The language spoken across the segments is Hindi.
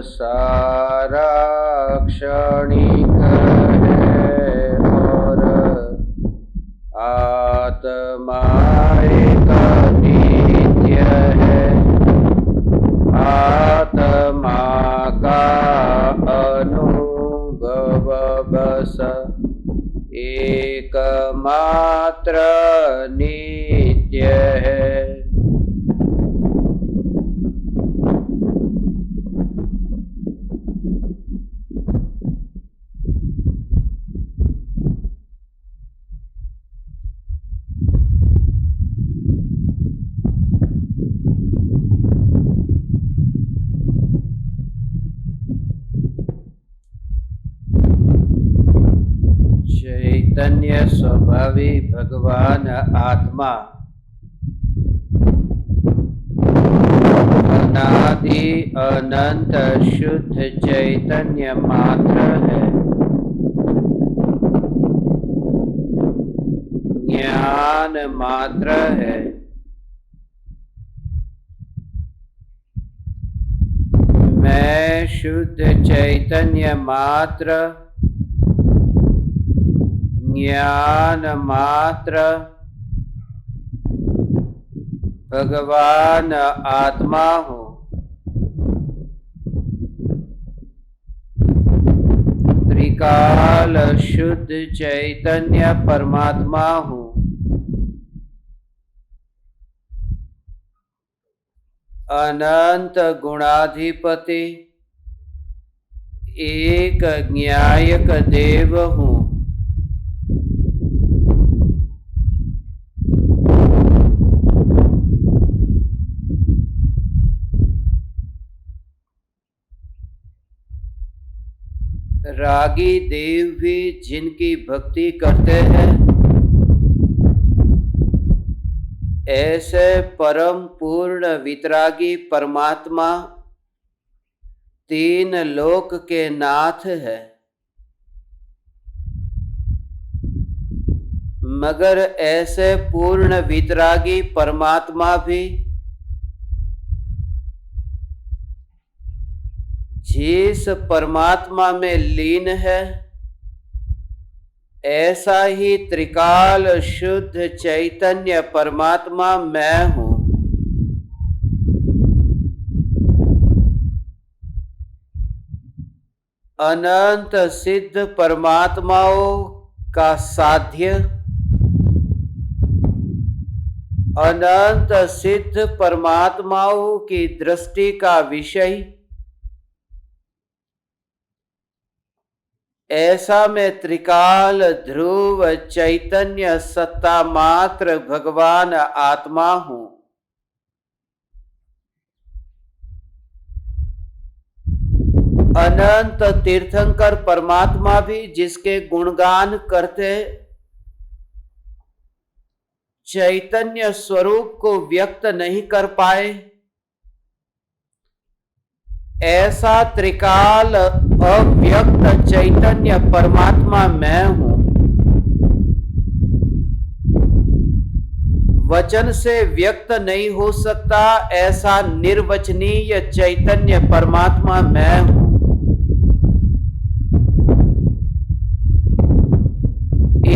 सारा क्षणिक है और आत्मा एक नित्य है। आत्मा का अनुभव बस एकमात्र नित्य है। चैतन्य स्वभावी भगवान आत्मा अनादि अनंत शुद्ध चैतन्य मात्र है। ज्ञान मात्र है। मैं शुद्ध चैतन्य मात्र, ज्ञान मात्र, भगवान आत्मा हूँ। त्रिकाल शुद्ध चैतन्य परमात्मा हूँ। अनंत गुणाधिपति एक न्यायक देव हूँ। रागी देव भी जिनकी भक्ति करते हैं, ऐसे परम पूर्ण वितरागी परमात्मा तीन लोक के नाथ है। मगर ऐसे पूर्ण वितरागी परमात्मा भी जिस परमात्मा में लीन है, ऐसा ही त्रिकाल शुद्ध चैतन्य परमात्मा मैं हूँ। अनंत सिद्ध परमात्माओं का साध्य, अनंत सिद्ध परमात्माओं की दृष्टि का विषय, ऐसा मैं त्रिकाल ध्रुव चैतन्य सत्ता मात्र भगवान आत्मा हूँ। अनंत तीर्थंकर परमात्मा भी जिसके गुणगान करते चैतन्य स्वरूप को व्यक्त नहीं कर पाए, ऐसा त्रिकाल अव्यक्त चैतन्य परमात्मा मैं हूँ। वचन से व्यक्त नहीं हो सकता ऐसा निर्वचनीय चैतन्य परमात्मा मैं हूँ।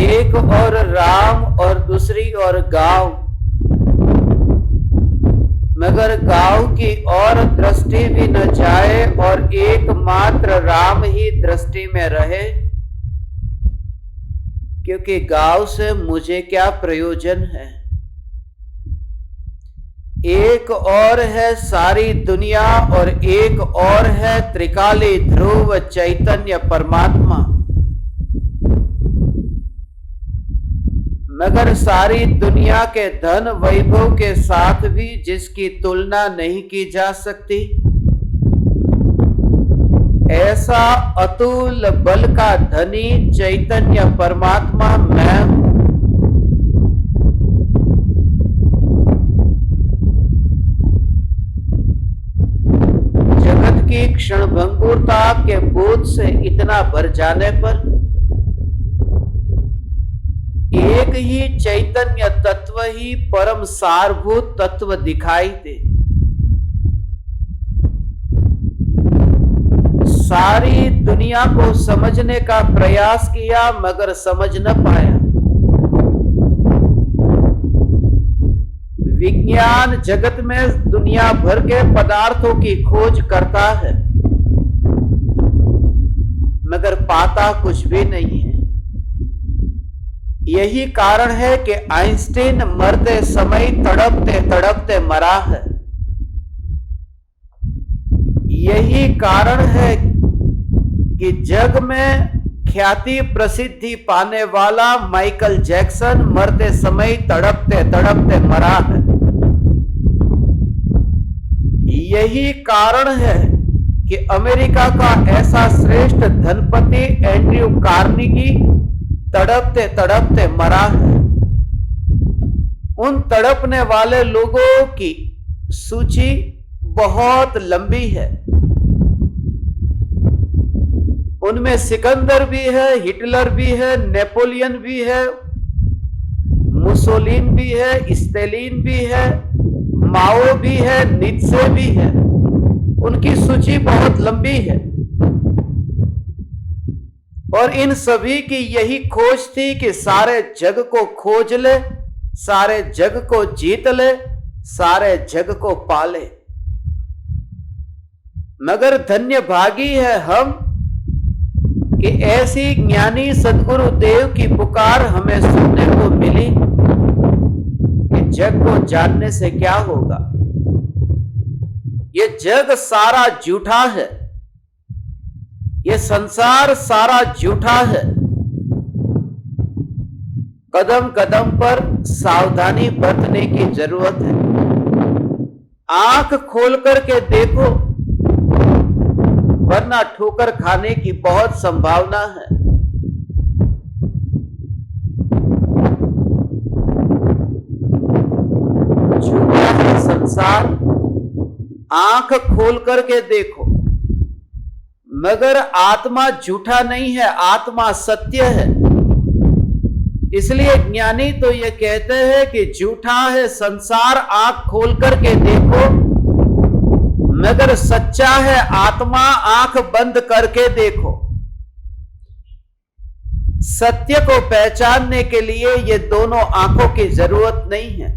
एक और राम और दूसरी और गांव, मगर गांव की और दृष्टि भी न जाए और एकमात्र राम ही दृष्टि में रहे, क्योंकि गांव से मुझे क्या प्रयोजन है। एक और है सारी दुनिया और एक और है त्रिकाली ध्रुव चैतन्य परमात्मा। मगर सारी दुनिया के धन वैभव के साथ भी जिसकी तुलना नहीं की जा सकती, ऐसा अतुल बल का धनी चैतन्य परमात्मा मैं हूं। जगत की क्षणभंगुरता के बोध से इतना भर जाने पर एक ही चैतन्य तत्व ही परम सारभूत तत्व दिखाई दे। दुनिया को समझने का प्रयास किया मगर समझ न पाया। विज्ञान जगत में दुनिया भर के पदार्थों की खोज करता है मगर पाता कुछ भी नहीं है। यही कारण है कि आइंस्टीन मरते समय तड़पते तड़पते मरा है। यही कारण है कि जग में ख्याति प्रसिद्धि पाने वाला माइकल जैक्सन मरते समय तड़पते तड़पते मरा है। यही कारण है कि अमेरिका का ऐसा श्रेष्ठ धनपति एंड्रयू कार्नेगी तड़पते तड़पते मरा है। उन तड़पने वाले लोगों की सूची बहुत लंबी है। उनमें सिकंदर भी है, हिटलर भी है, नेपोलियन भी है, मुसोलिन भी है, स्टेलिन भी है, माओ भी है, नीत्शे भी है। उनकी सूची बहुत लंबी है और इन सभी की यही खोज थी कि सारे जग को खोज ले, सारे जग को जीत ले, सारे जग को पाले। मगर धन्य भागी है हम कि ऐसी ज्ञानी सदगुरु देव की पुकार हमें सुनने को मिली कि जग को जानने से क्या होगा। ये जग सारा झूठा है, ये संसार सारा झूठा है। कदम कदम पर सावधानी बरतने की जरूरत है। आंख खोल करके देखो वरना ठोकर खाने की बहुत संभावना है। झूठा है संसार, आंख खोल करके देखो। मगर आत्मा झूठा नहीं है, आत्मा सत्य है। इसलिए ज्ञानी तो ये कहते हैं कि झूठा है संसार, आंख खोल करके देखो। मगर सच्चा है आत्मा, आंख बंद करके देखो। सत्य को पहचानने के लिए ये दोनों आंखों की जरूरत नहीं है।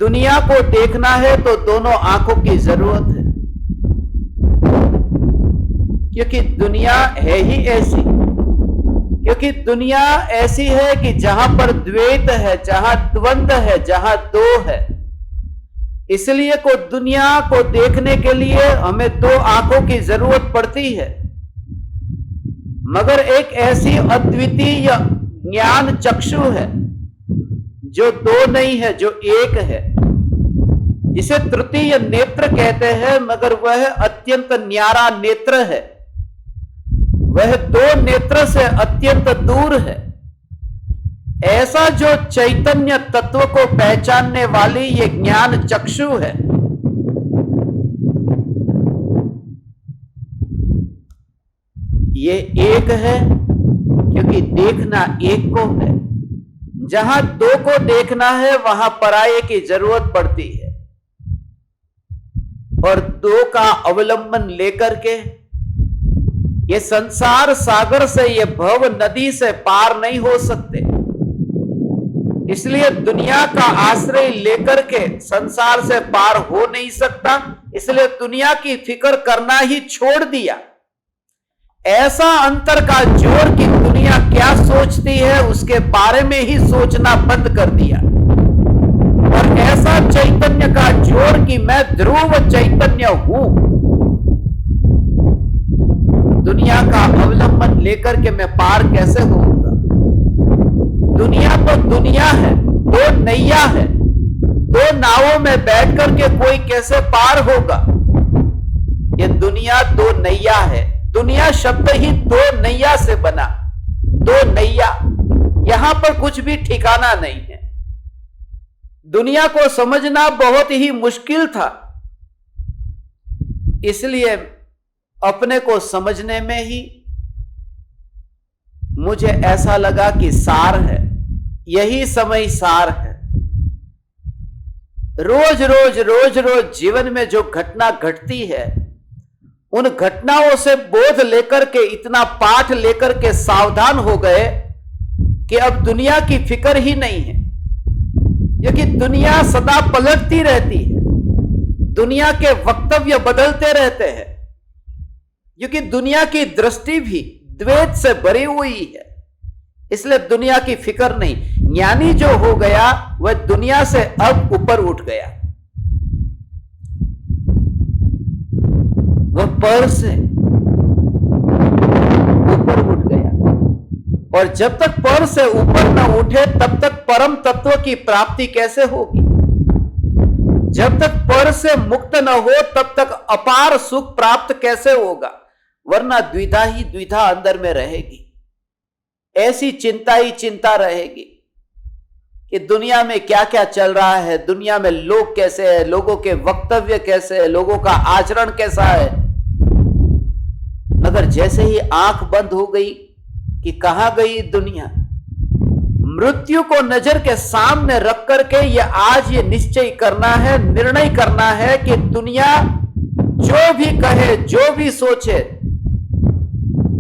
दुनिया को देखना है तो दोनों आंखों की जरूरत है, क्योंकि दुनिया है ही ऐसी। क्योंकि दुनिया ऐसी है कि जहां पर द्वैत है, जहां द्वंद्व है, जहां दो है। इसलिए को दुनिया को देखने के लिए हमें दो आंखों की जरूरत पड़ती है। मगर एक ऐसी अद्वितीय ज्ञान चक्षु है जो दो नहीं है, जो एक है, जिसे तृतीय नेत्र कहते हैं। मगर वह अत्यंत न्यारा नेत्र है, वह दो नेत्र से अत्यंत दूर है। ऐसा जो चैतन्य तत्व को पहचानने वाली ये ज्ञान चक्षु है। ये एक है क्योंकि देखना एक को है। जहां दो को देखना है वहां पराये की जरूरत पड़ती है और दो का अवलंबन लेकर के ये संसार सागर से, ये भव नदी से पार नहीं हो सकते। इसलिए दुनिया का आश्रय लेकर के संसार से पार हो नहीं सकता। इसलिए दुनिया की फिक्र करना ही छोड़ दिया। ऐसा अंतर का जोर कि दुनिया क्या सोचती है उसके बारे में ही सोचना बंद कर दिया। और ऐसा चैतन्य का जोर कि मैं ध्रुव चैतन्य हूं। दुनिया का अवलंबन लेकर के मैं पार कैसे होऊंगा? दुनिया तो दुनिया है, दो नैया है। दो नावों में बैठ करके कोई कैसे पार होगा? ये दुनिया दो नैया है। दुनिया शब्द ही दो नैया से बना। दो नैया, यहां पर कुछ भी ठिकाना नहीं है। दुनिया को समझना बहुत ही मुश्किल था। इसलिए अपने को समझने में ही मुझे ऐसा लगा कि सार है, यही समय सार है। रोज रोज जीवन में जो घटना घटती है उन घटनाओं से बोध लेकर के, इतना पाठ लेकर के सावधान हो गए कि अब दुनिया की फिक्र ही नहीं है, क्योंकि दुनिया सदा पलटती रहती है, दुनिया के वक्तव्य बदलते रहते हैं, क्योंकि दुनिया की दृष्टि भी द्वैत से भरी हुई है, इसलिए दुनिया की फिक्र नहीं। ज्ञानी जो हो गया वह दुनिया से अब ऊपर उठ गया, वह पर से ऊपर उठ गया। और जब तक पर से ऊपर न उठे तब तक परम तत्व की प्राप्ति कैसे होगी? जब तक पर से मुक्त न हो तब तक अपार सुख प्राप्त कैसे होगा? वरना द्विधा ही द्विधा अंदर में रहेगी, ऐसी चिंता ही चिंता रहेगी कि दुनिया में क्या क्या चल रहा है, दुनिया में लोग कैसे हैं, लोगों के वक्तव्य कैसे हैं, लोगों का आचरण कैसा है। मगर जैसे ही आंख बंद हो गई कि कहां गई दुनिया, मृत्यु को नजर के सामने रख करके ये निश्चय करना है, निर्णय करना है कि दुनिया जो भी कहे, जो भी सोचे,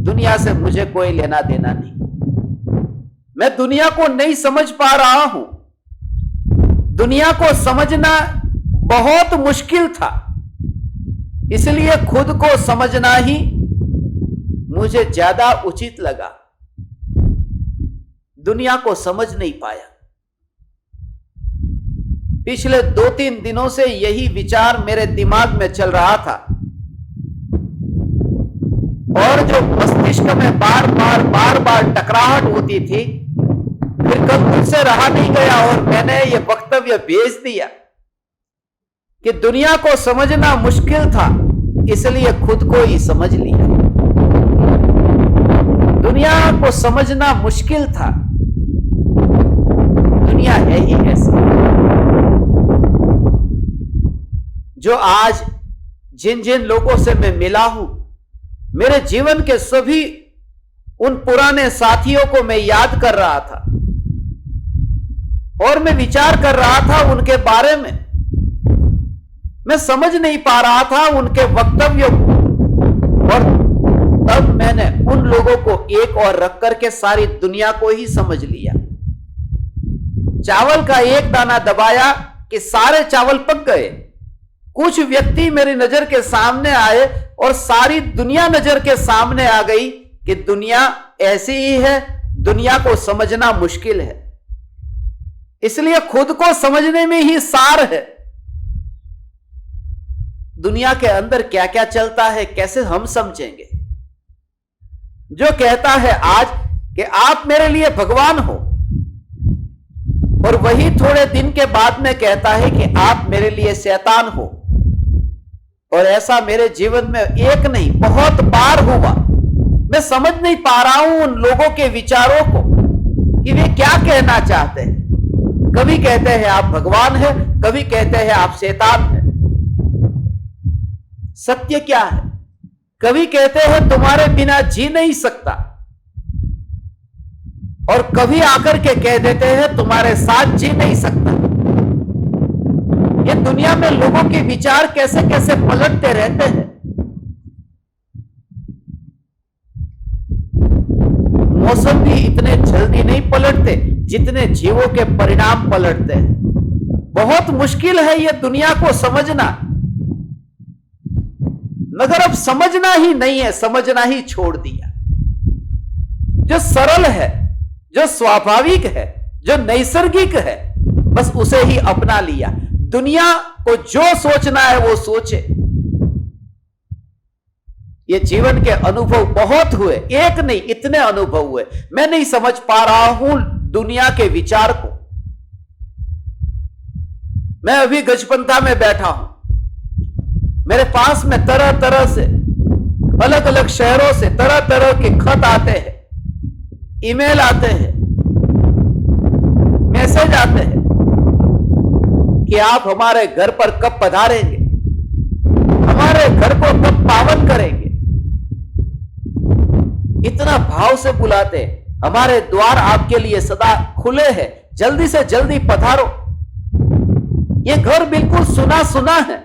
दुनिया से मुझे कोई लेना देना नहीं। मैं दुनिया को नहीं समझ पा रहा हूं, दुनिया को समझना बहुत मुश्किल था, इसलिए खुद को समझना ही मुझे ज्यादा उचित लगा। दुनिया को समझ नहीं पाया। पिछले 2-3 दिनों से यही विचार मेरे दिमाग में चल रहा था, और जो मस्तिष्क में बार बार टकराहट होती थी, फिर कल मुझसे रहा नहीं गया और मैंने ये वक्तव्य भेज दिया कि दुनिया को समझना मुश्किल था, इसलिए खुद को ही समझ लिया। दुनिया को समझना मुश्किल था, दुनिया है ही ऐसी। जो आज जिन जिन लोगों से मैं मिला हूं, मेरे जीवन के सभी उन पुराने साथियों को मैं याद कर रहा था और मैं विचार कर रहा था उनके बारे में। मैं समझ नहीं पा रहा था उनके वक्तव्यों को, और तब मैंने उन लोगों को एक और रख करके सारी दुनिया को ही समझ लिया। चावल का एक दाना दबाया कि सारे चावल पक गए। कुछ व्यक्ति मेरी नजर के सामने आए और सारी दुनिया नजर के सामने आ गई कि दुनिया ऐसी ही है, दुनिया को समझना मुश्किल है, इसलिए खुद को समझने में ही सार है। दुनिया के अंदर क्या क्या चलता है कैसे हम समझेंगे? जो कहता है आज कि आप मेरे लिए भगवान हो, और वही थोड़े दिन के बाद में कहता है कि आप मेरे लिए शैतान हो, और ऐसा मेरे जीवन में एक नहीं बहुत बार हुआ। मैं समझ नहीं पा रहा हूं उन लोगों के विचारों को कि वे क्या कहना चाहते हैं। कभी कहते हैं आप भगवान हैं, कभी कहते हैं आप शैतान हैं। सत्य क्या है? कभी कहते हैं तुम्हारे बिना जी नहीं सकता, और कभी आकर के कह देते हैं तुम्हारे साथ जी नहीं सकता। ये दुनिया में लोगों के विचार कैसे कैसे पलटते रहते हैं। मौसम भी इतने जल्दी नहीं पलटते जितने जीवों के परिणाम पलटते हैं। बहुत मुश्किल है ये दुनिया को समझना, मगर अब समझना ही नहीं है, समझना ही छोड़ दिया। जो सरल है, जो स्वाभाविक है, जो नैसर्गिक है, बस उसे ही अपना लिया। दुनिया को जो सोचना है वो सोचे। ये जीवन के अनुभव बहुत हुए, एक नहीं इतने अनुभव हुए। मैं नहीं समझ पा रहा हूं दुनिया के विचार को। मैं अभी गजपंथा में बैठा हूं, मेरे पास में तरह तरह से अलग अलग शहरों से तरह तरह के खत आते हैं, ईमेल आते हैं, मैसेज आते हैं कि आप हमारे घर पर कब पधारेंगे, हमारे घर को कब पावन करेंगे। इतना भाव से बुलाते हैं, हमारे द्वार आपके लिए सदा खुले हैं, जल्दी से जल्दी पधारो। ये घर बिल्कुल सुना सुना है,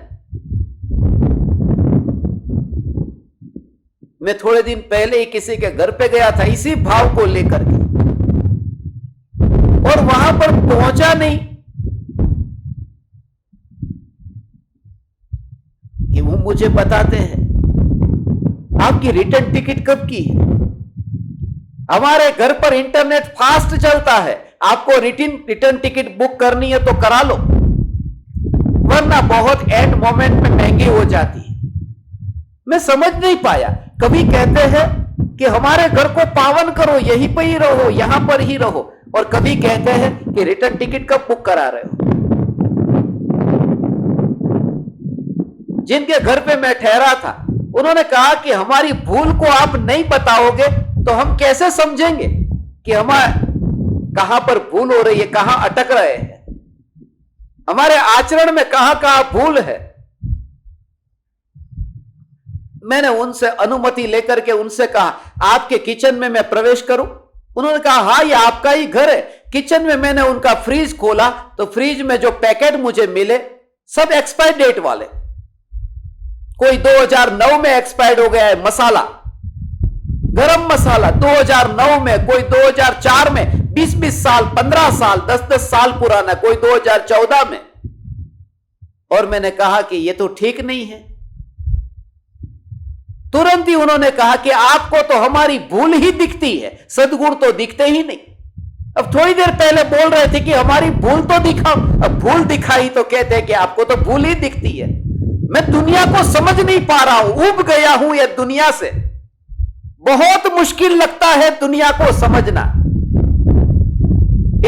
मैं थोड़े दिन पहले ही किसी के घर पे गया था इसी भाव को लेकर के, और वहां पर पहुंचा नहीं कि वो मुझे बताते हैं आपकी रिटर्न टिकट कब की है। हमारे घर पर इंटरनेट फास्ट चलता है, आपको रिटर्न टिकट बुक करनी है तो करा लो, वरना बहुत एंड मोमेंट में महंगी हो जाती है। मैं समझ नहीं पाया। कभी कहते हैं कि हमारे घर को पावन करो, यहीं पर ही रहो, यहां पर ही रहो, और कभी कहते हैं कि रिटर्न टिकट कब बुक करा रहे हो। जिनके घर पे मैं ठहरा था उन्होंने कहा कि हमारी भूल को आप नहीं बताओगे तो हम कैसे समझेंगे कि हमारे कहां पर भूल हो रही है, कहां अटक रहे हैं, हमारे आचरण में कहां कहां भूल है। मैंने उनसे अनुमति लेकर के उनसे कहा आपके किचन में मैं प्रवेश करूं। उन्होंने कहा हाँ ये आपका ही घर है। किचन में मैंने उनका फ्रीज खोला तो फ्रीज में जो पैकेट मुझे मिले सब एक्सपायर डेट वाले, कोई 2009 में एक्सपायर्ड हो गया है मसाला, गरम मसाला 2009 में, कोई 2004 में, 20-20 साल, 15 साल, 10-10 साल पुराना, कोई 2014 में। और मैंने कहा कि ये तो ठीक नहीं है। तुरंत ही उन्होंने कहा कि आपको तो हमारी भूल ही दिखती है, सद्गुण तो दिखते ही नहीं। अब थोड़ी देर पहले बोल रहे थे कि हमारी भूल तो दिखाओ, अब भूल दिखाई तो कहते हैं कि आपको तो भूल ही दिखती है। मैं दुनिया को समझ नहीं पा रहा हूं, ऊब गया हूं यह दुनिया से। बहुत मुश्किल लगता है दुनिया को समझना,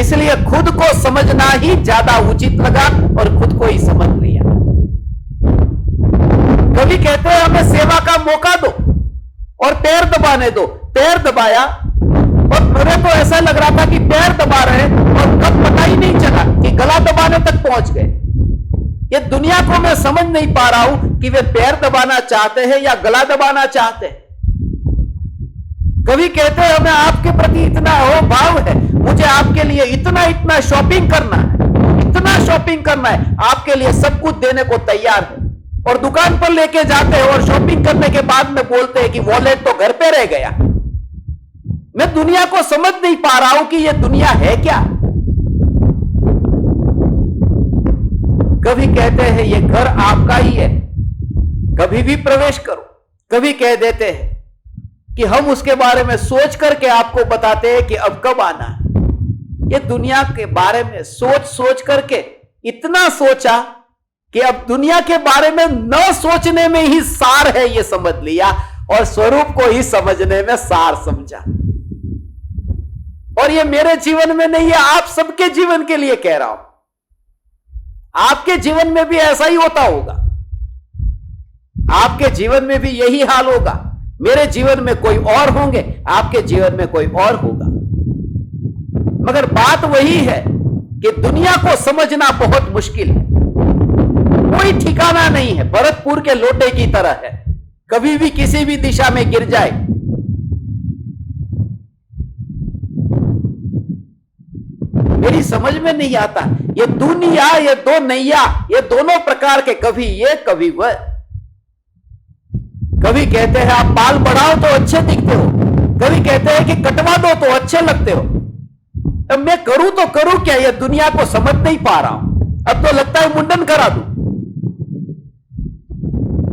इसलिए खुद को समझना ही ज्यादा उचित लगा और खुद को ही समझ लिया। कभी कहते हैं हमें सेवा का मौका दो और पैर दबाने दो, पैर दबाया और मेरे को ऐसा लग रहा था कि पैर दबा रहे और कब पता ही नहीं चला कि गला दबाने तक पहुंच गए। ये दुनिया को मैं समझ नहीं पा रहा हूं कि वे पैर दबाना चाहते हैं या गला दबाना चाहते हैं। कभी कहते हैं हमें आपके प्रति इतना भाव है, मुझे आपके लिए इतना शॉपिंग करना है, इतना शॉपिंग करना है, आपके लिए सब कुछ देने को तैयार है। और दुकान पर लेके जाते हैं और शॉपिंग करने के बाद में बोलते हैं कि वॉलेट तो घर पे रह गया। मैं दुनिया को समझ नहीं पा रहा हूं कि यह दुनिया है क्या। कभी कहते हैं ये घर आपका ही है, कभी भी प्रवेश करो। कभी कह देते हैं कि हम उसके बारे में सोच करके आपको बताते हैं कि अब कब आना है। ये दुनिया के बारे में सोच सोच करके इतना सोचा कि अब दुनिया के बारे में न सोचने में ही सार है ये समझ लिया, और स्वरूप को ही समझने में सार समझा। और ये मेरे जीवन में नहीं है, आप सबके जीवन के लिए कह रहा हूं। आपके जीवन में भी ऐसा ही होता होगा, आपके जीवन में भी यही हाल होगा। मेरे जीवन में कोई और होंगे, आपके जीवन में कोई और होगा। मगर बात वही है कि दुनिया को समझना बहुत मुश्किल है, कोई ठिकाना नहीं है, भरतपुर के लोटे की तरह है, कभी भी किसी भी दिशा में गिर जाए। मेरी समझ में नहीं आता ये दुनिया, ये दो नैया, ये दोनों प्रकार के, कभी ये कभी वह। कभी कहते हैं आप बाल बढ़ाओ तो अच्छे दिखते हो, कभी कहते हैं कि कटवा दो तो अच्छे लगते हो। अब मैं करूं तो करूं क्या, ये दुनिया को समझ नहीं पा रहा हूं। अब तो लगता है मुंडन करा दूं,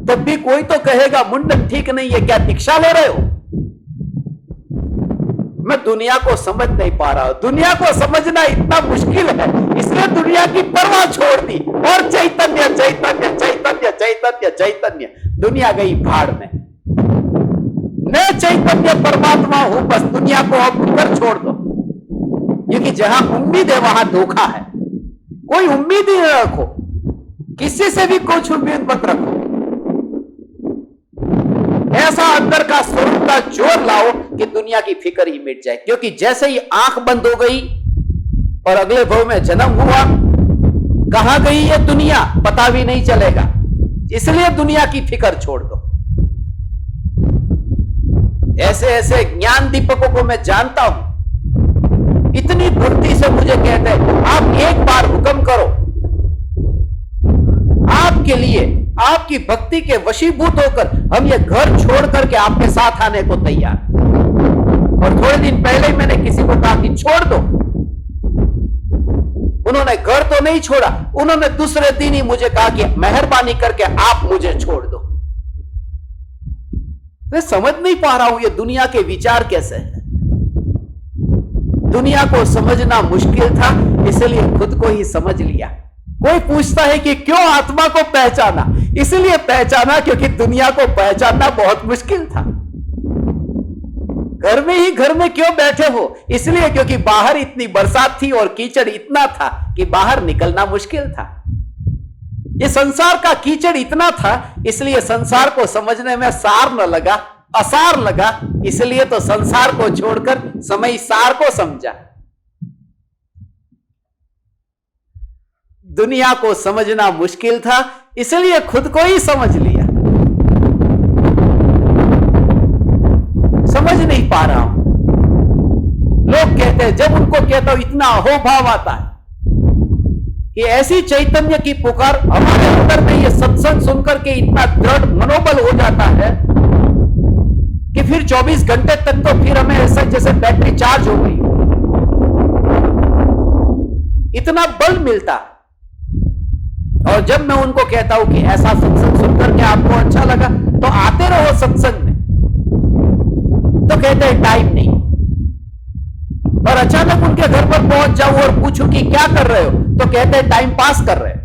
तब भी कोई तो कहेगा मुंडन ठीक नहीं है, क्या दीक्षा ले रहे हो। मैं दुनिया को समझ नहीं पा रहा हूं। दुनिया को समझना इतना मुश्किल है, इसलिए दुनिया की परवाह छोड़ दी और चैतन्य चैतन्य चैतन्य चैतन्य चैतन्य। दुनिया गई भाड़ में, मैं चैतन्य परमात्मा हूं, बस दुनिया को अब कर छोड़ दो। क्योंकि जहां उम्मीद है वहां धोखा है। कोई उम्मीद ही न रखो, किसी से भी कुछ उम्मीद मत रखो। ऐसा अंदर का स्वरूप का जोर लाओ कि दुनिया की फिक्र ही मिट जाए। क्योंकि जैसे ही आंख बंद हो गई और अगले भव में जन्म हुआ, कहां गई ये दुनिया पता भी नहीं चलेगा। इसलिए दुनिया की फिक्र छोड़ दो। ऐसे ऐसे ज्ञान दीपकों को मैं जानता हूं, इतनी धुरती से मुझे कहते हैं आप एक बार हुक्म करो, आपके लिए आपकी भक्ति के वशीभूत होकर हम ये घर छोड़ करके आपके साथ आने को तैयार। और थोड़े दिन पहले ही मैंने किसी को कहा कि छोड़ दो, उन्होंने घर तो नहीं छोड़ा, उन्होंने दूसरे दिन ही मुझे कहा कि मेहरबानी करके आप मुझे छोड़ दो। मैं समझ नहीं पा रहा हूं ये दुनिया के विचार कैसे हैं। दुनिया को समझना मुश्किल था, इसलिए खुद को ही समझ लिया। कोई पूछता है कि क्यों आत्मा को पहचाना, इसलिए पहचाना क्योंकि दुनिया को पहचानना बहुत मुश्किल था। घर में क्यों बैठे हो, इसलिए क्योंकि बाहर इतनी बरसात थी और कीचड़ इतना था कि बाहर निकलना मुश्किल था। ये संसार का कीचड़ इतना था, इसलिए संसार को समझने में सार न लगा, असार लगा, इसलिए तो संसार को छोड़कर समय सार को समझा। दुनिया को समझना मुश्किल था, इसलिए खुद को ही समझ लिया। समझ नहीं पा रहा हूं। लोग कहते हैं, जब उनको कहता हूं इतना अहोभाव आता है कि ऐसी चैतन्य की पुकार हमारे अंदर में, ये सत्संग सुनकर के इतना दृढ़ मनोबल हो जाता है कि फिर 24 घंटे तक तो फिर हमें ऐसा जैसे बैटरी चार्ज हो गई, इतना बल मिलता। और जब मैं उनको कहता हूं कि ऐसा सत्संग सुनकर के आपको अच्छा लगा तो आते रहो सत्संग में, तो कहते हैं टाइम नहीं। और अचानक उनके घर पर पहुंच जाऊं और पूछूं कि क्या कर रहे हो, तो कहते हैं टाइम पास कर रहे हो।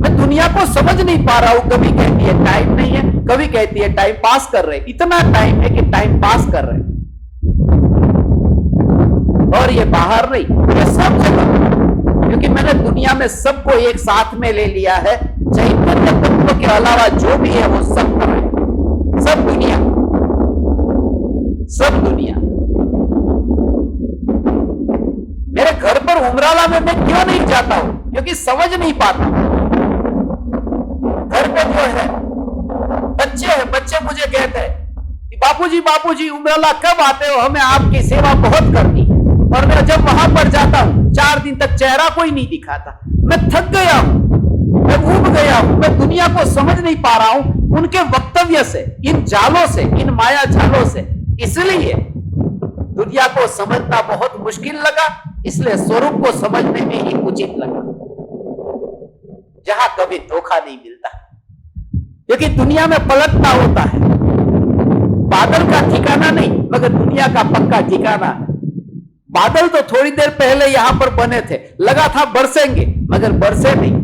मैं दुनिया को समझ नहीं पा रहा हूं, कभी कहती है टाइम नहीं है, कभी कहती है टाइम पास कर रहे। इतना टाइम है कि टाइम पास कर रहे। और ये बाहर नहीं, ये सब जगह, क्योंकि मैंने दुनिया में सबको एक साथ में ले लिया है। चैतन्य तत्व के अलावा जो भी है वो सब कर रहे हैं, सब दुनिया, सब दुनिया। मेरे घर पर उमराला में मैं क्यों नहीं जाता हूं, क्योंकि समझ नहीं पाता। घर पे जो है बच्चे हैं, बच्चे मुझे कहते हैं कि बापूजी उमराला कब आते हो, हमें आपकी सेवा बहुत करनी। और मैं जब वहां पर जाता हूं 4 दिन तक चेहरा कोई नहीं दिखाता। मैं थक गया हूं, मैं ऊब गया हूं, मैं दुनिया को समझ नहीं पा रहा हूं उनके वक्तव्य से, इन जालों से, इन माया जालों से। इसलिए दुनिया को समझना बहुत मुश्किल लगा, इसलिए स्वरूप को समझने में ही उचित लगा, जहां कभी धोखा नहीं मिलता। क्योंकि दुनिया में पलटना होता है, बादल का ठिकाना नहीं मगर दुनिया का पक्का ठिकाना है। बादल तो थोड़ी देर पहले यहां पर बने थे, लगा था बरसेंगे मगर बरसे नहीं।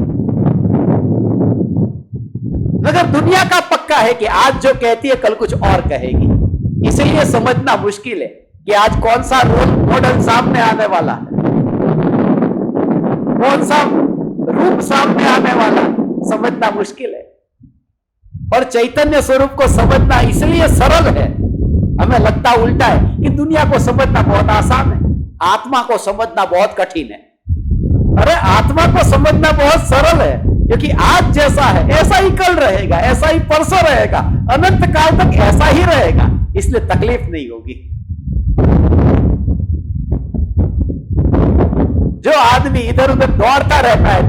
मगर दुनिया का पक्का है कि आज जो कहती है कल कुछ और कहेगी। इसीलिए समझना मुश्किल है कि आज कौन सा रोल मॉडल सामने आने वाला है, कौन सा रूप सामने आने वाला है, समझना मुश्किल है। और चैतन्य स्वरूप को समझना इसलिए सरल है, हमें लगता उल्टा है कि दुनिया को समझना बहुत आसान है, आत्मा को समझना बहुत कठिन है। अरे आत्मा को समझना बहुत सरल है, क्योंकि आज जैसा है ऐसा ही कल रहेगा, ऐसा ही परसों रहेगा, अनंत काल तक ऐसा ही रहेगा, इसलिए तकलीफ नहीं होगी। जो आदमी इधर उधर दौड़ता रहता है,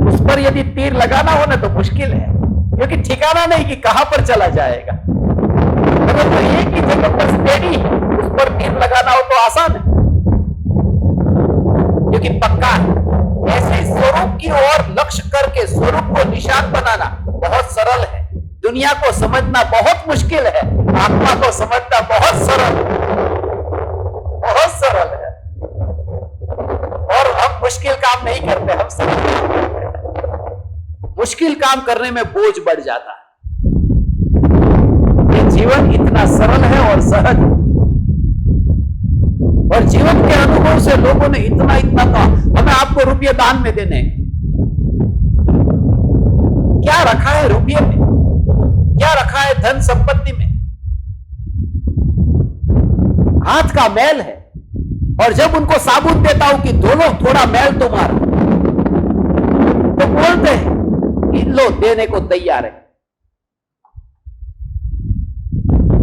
उस पर यदि तीर लगाना हो ना तो मुश्किल है, क्योंकि ठिकाना नहीं कि कहां पर चला जाएगा। अगर तो एक ही जगह पर स्टेडी है, उस पर तीर लगाना हो तो आसान है, क्योंकि पक्का है। ऐसे स्वरूप की ओर लक्ष्य करके स्वरूप को निशान बनाना बहुत सरल है। दुनिया को समझना बहुत मुश्किल है, आत्मा को समझना बहुत सरल है, बहुत सरल है। और हम मुश्किल काम नहीं करते, हम सरल काम करते हैं। मुश्किल काम करने में बोझ बढ़ जाता है। ये जीवन इतना सरल है और सहज, और जीवन के अनुभव से लोगों ने इतना कहा हमें आपको रुपये दान में देने। क्या रखा है रुपये में, क्या रखा है धन संपत्ति में? हाथ का मैल है। और जब उनको साबुन देता हूं कि धो लो थोड़ा मैल तुम्हारा, तो बोलते हैं कि लो, देने को तैयार है,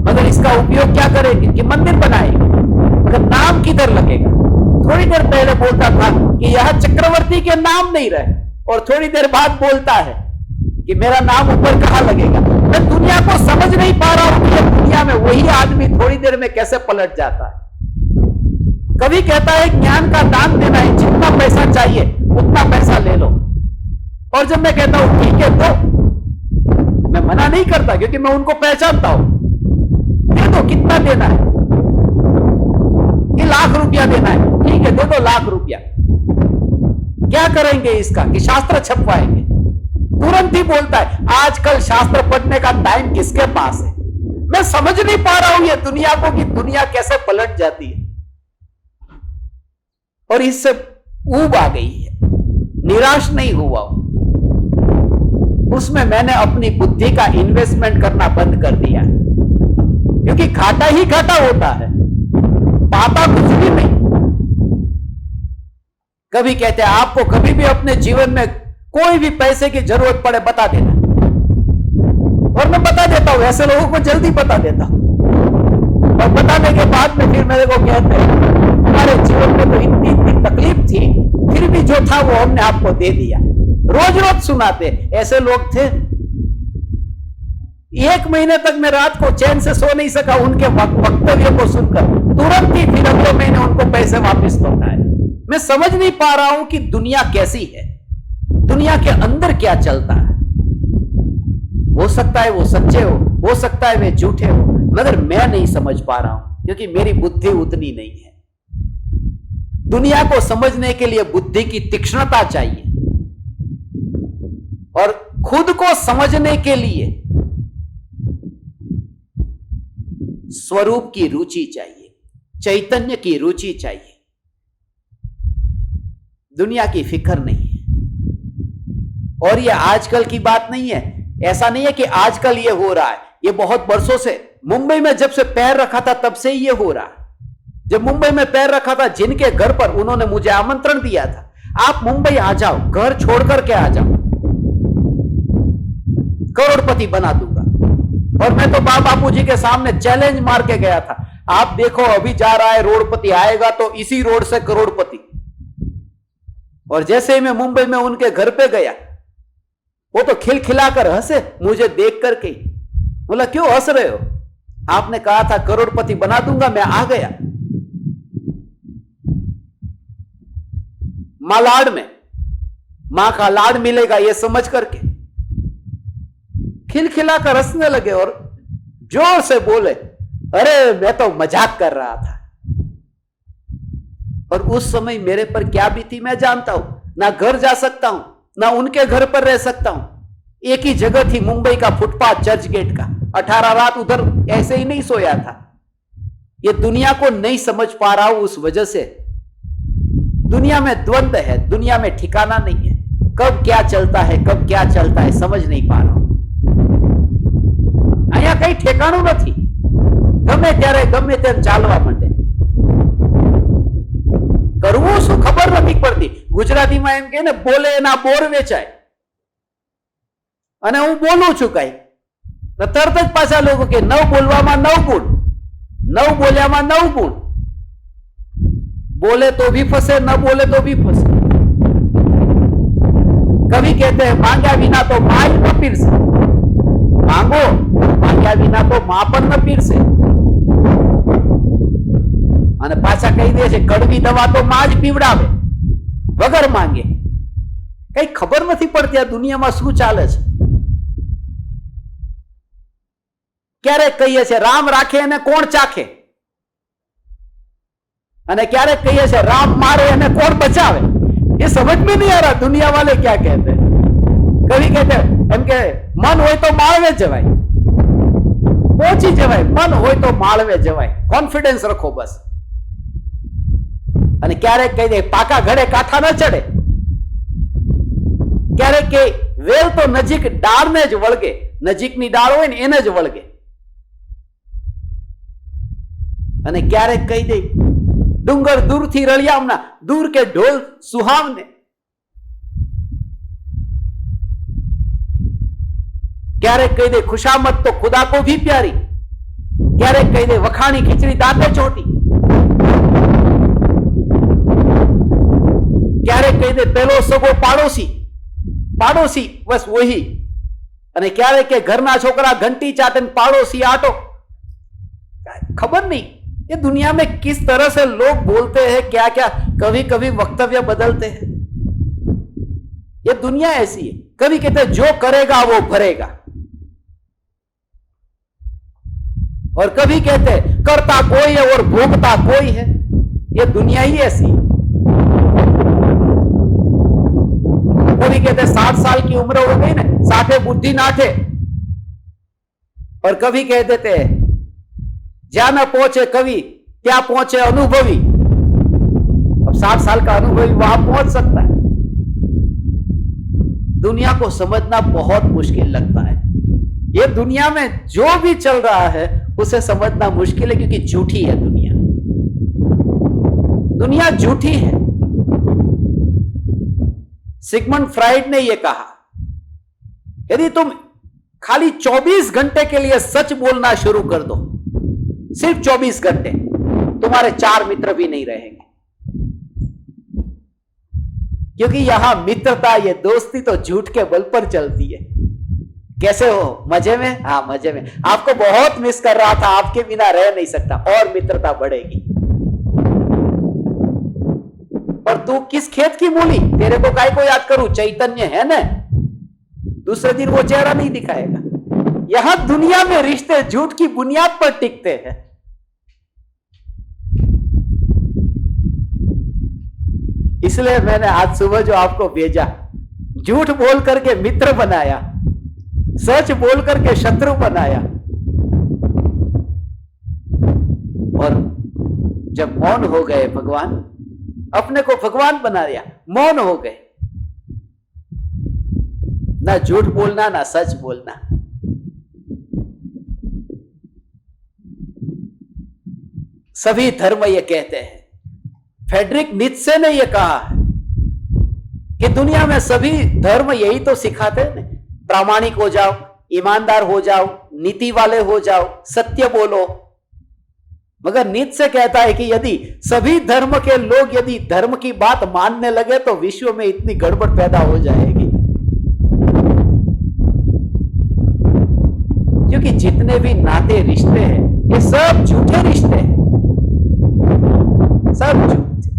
मगर इसका उपयोग क्या करेंगे कि मंदिर बनाएंगे, मगर नाम किधर लगेगा? थोड़ी देर पहले बोलता था कि यह चक्रवर्ती के नाम नहीं रहे, और थोड़ी देर बाद बोलता है कि मेरा नाम ऊपर कहां लगेगा। मैं दुनिया को समझ नहीं पा रहा हूं कि दुनिया में वही आदमी थोड़ी देर में कैसे पलट जाता है। कभी कहता है ज्ञान का दान देना है, जितना पैसा चाहिए उतना पैसा ले लो, और जब मैं कहता हूं ठीक है तो मैं मना नहीं करता, क्योंकि मैं उनको पहचानता हूं। दे दो, कितना देना है, कि लाख रुपया देना है, ठीक है दे दो लाख रुपया। क्या करेंगे इसका कि शास्त्र छपवाएंगे। तुरंत ही बोलता है आजकल शास्त्र पढ़ने का टाइम किसके पास है। मैं समझ नहीं पा रहा हूं ये दुनिया को कि दुनिया कैसे पलट जाती है, और इससे ऊब आ गई है। निराश नहीं हुआ हूं, उसमें मैंने अपनी बुद्धि का इन्वेस्टमेंट करना बंद कर दिया है, क्योंकि घाटा ही घाटा होता है, पाता कुछ भी नहीं। कभी कहते हैं आपको कभी भी अपने जीवन में कोई भी पैसे की जरूरत पड़े बता देना, और मैं बता देता हूं, ऐसे लोगों को जल्दी बता देता हूं, और बताने के बाद में फिर मेरे को कहते हैं हमारे जीवन में तो इतनी इतनी तकलीफ थी, फिर भी जो था वो हमने आपको दे दिया। रोज रोज सुनाते ऐसे लोग थे। 1 महीने तक मैं रात को चैन से सो नहीं सका उनके वक्तव्य को सुनकर। तुरंत ही फिर अगले महीने उनको पैसे वापस लौटाए। मैं समझ नहीं पा रहा हूं कि दुनिया कैसी है, दुनिया के अंदर क्या चलता है। हो सकता है वो सच्चे हो सकता है वे झूठे हो, मगर मैं नहीं समझ पा रहा हूं, क्योंकि मेरी बुद्धि उतनी नहीं है। दुनिया को समझने के लिए बुद्धि की तीक्ष्णता चाहिए, और खुद को समझने के लिए स्वरूप की रुचि चाहिए, चैतन्य की रुचि चाहिए। दुनिया की फिक्र नहीं है। और ये आजकल की बात नहीं है, ऐसा नहीं है कि आजकल ये हो रहा है, ये बहुत वर्षों से। मुंबई में जब से पैर रखा था तब से ये हो रहा है। जब मुंबई में पैर रखा था, जिनके घर पर उन्होंने मुझे आमंत्रण दिया था, आप मुंबई आ जाओ, घर छोड़ करके आ जाओ, करोड़पति बना दूंगा। और मैं तो बापू जी के सामने चैलेंज मार के गया था, आप देखो अभी जा रहा है रोडपति, आएगा तो इसी रोड से करोड़पति। और जैसे ही मैं मुंबई में उनके घर पे गया, वो तो खिलखिलाकर हंसे मुझे देख करके। बोला क्यों हंस रहे हो, आपने कहा था करोड़पति बना दूंगा, मैं आ गया। मां लाड में, मां का लाड मिलेगा ये समझ करके खिलखिलाकर हंसने लगे, और जोर से बोले अरे मैं तो मजाक कर रहा था। और उस समय मेरे पर क्या बीती मैं जानता हूं। ना घर जा सकता हूं, ना उनके घर पर रह सकता हूं। एक ही जगह थी मुंबई का फुटपाथ, चर्च गेट का। 18 रात उधर ऐसे ही नहीं सोया था। ये दुनिया को नहीं समझ पा रहा हूं, उस वजह से दुनिया में द्वंद्व है, दुनिया में ठिकाना नहीं है। कब क्या चलता है, कब क्या चलता है समझ नहीं पा रहा हूं। અહીંયા કઈ ઠેકાણું નથી, ગમે ત્યારે ચાલવા માંડે। કરવું શું ખબર નથી પડતી। ગુજરાતીમાં એમ કહે ને બોલે ના બોર વેચાય, અને હું બોલું છું કઈ તો તરત જ પાછા લોકો કે નવ બોલવામાં 9 ગુણ, 9 બોલ્યામાં 9 ગુણ। बोले तो भी फंसे, न बोले तो भी फंसे। कभी कहते हैं मांगा बिना तो मां ही न पीरसे, मांगो मांग्या बिना तो मां पर न पीरसे। અને પાછા કહી દે છે કડવી દવા તો માં જ પીવડાવે વગર માંગે। કઈ ખબર નથી પડતી આ દુનિયામાં શું ચાલે છે। ક્યારેક કહીએ છે રામ રાખે અને કોણ ચાખે, અને ક્યારેક કહીએ છે राम मारे અને કોણ બચાવે। ये समझ में नहीं आ रहा दुनिया वाले क्या कहते हैं। कभी कहते हैं एम के मन हो तो माळवे जवाय, पहुंची जवाय, मन हो तो माळवे जवाय, कॉन्फिडेंस रखो बस। અને ક્યારેક કહી દે પાકા ઘડે કાંઠા ન ચડે। ક્યારેક કે વેલ તો નજીક ડાળને જ વળગે, નજીકની ડાળ હોય ને એને જ વળગે। અને ક્યારેક કહી દે डूंगर दूर थी रलियामना, दूर के ढोल सुहावने। क्यारेक कही दे खुशामद तो खुदा को भी प्यारी, क्यारेक कही दे वखाणी खिचड़ी दांते चोटी, क्यारेक कही दे पेलो सगो पाड़ोसी, पाड़ोसी बस वही અને ક્યારે કે ઘરના છોકરા घंटी चाटे पाड़ोसी आटो, खबर नहीं ये दुनिया में किस तरह से लोग बोलते हैं, क्या क्या कभी कभी वक्तव्य बदलते हैं। ये दुनिया ऐसी है, कभी कहते हैं जो करेगा वो भरेगा, और कभी कहते हैं करता कोई है और भोगता कोई है। ये दुनिया ही ऐसी है। कभी कहते 60 साल की उम्र हो गई ना, 60 बुद्धि नाठे, और कभी कह देते हैं ज्या न पहुंचे कवि क्या पहुंचे अनुभवी। अब 60 साल का अनुभवी वहां पहुंच सकता है। दुनिया को समझना बहुत मुश्किल लगता है। ये दुनिया में जो भी चल रहा है उसे समझना मुश्किल है, क्योंकि झूठी है दुनिया। दुनिया झूठी है। सिगमंड फ्राइड ने यह कहा, यदि तुम खाली 24 घंटे के लिए सच बोलना शुरू कर दो, सिर्फ 24 घंटे, तुम्हारे 4 मित्र भी नहीं रहेंगे। क्योंकि यहां मित्रता, ये दोस्ती तो झूठ के बल पर चलती है। कैसे हो? मजे में? हाँ मजे में। आपको बहुत मिस कर रहा था, आपके बिना रह नहीं सकता, और मित्रता बढ़ेगी। और तू किस खेत की मूली, तेरे को काय को याद करूं, चैतन्य है ना, दूसरे दिन वो चेहरा नहीं दिखाएगा। यहां दुनिया में रिश्ते झूठ की बुनियाद पर टिकते हैं। इसलिए मैंने आज सुबह जो आपको भेजा, झूठ बोल करके मित्र बनाया, सच बोल करके शत्रु बनाया, और जब मौन हो गए, भगवान अपने को भगवान बना लिया, मौन हो गए, ना झूठ बोलना ना सच बोलना। सभी धर्म ये कहते हैं, फ्रेडरिक नीत्शे ने यह कहा है कि दुनिया में सभी धर्म यही तो सिखाते हैं, प्रामाणिक हो जाओ, ईमानदार हो जाओ, नीति वाले हो जाओ, सत्य बोलो। मगर नीत्शे कहता है कि यदि सभी धर्म के लोग यदि धर्म की बात मानने लगे तो विश्व में इतनी गड़बड़ पैदा हो जाएगी। क्योंकि जितने भी नाते रिश्ते हैं ये सब झूठे रिश्ते हैं,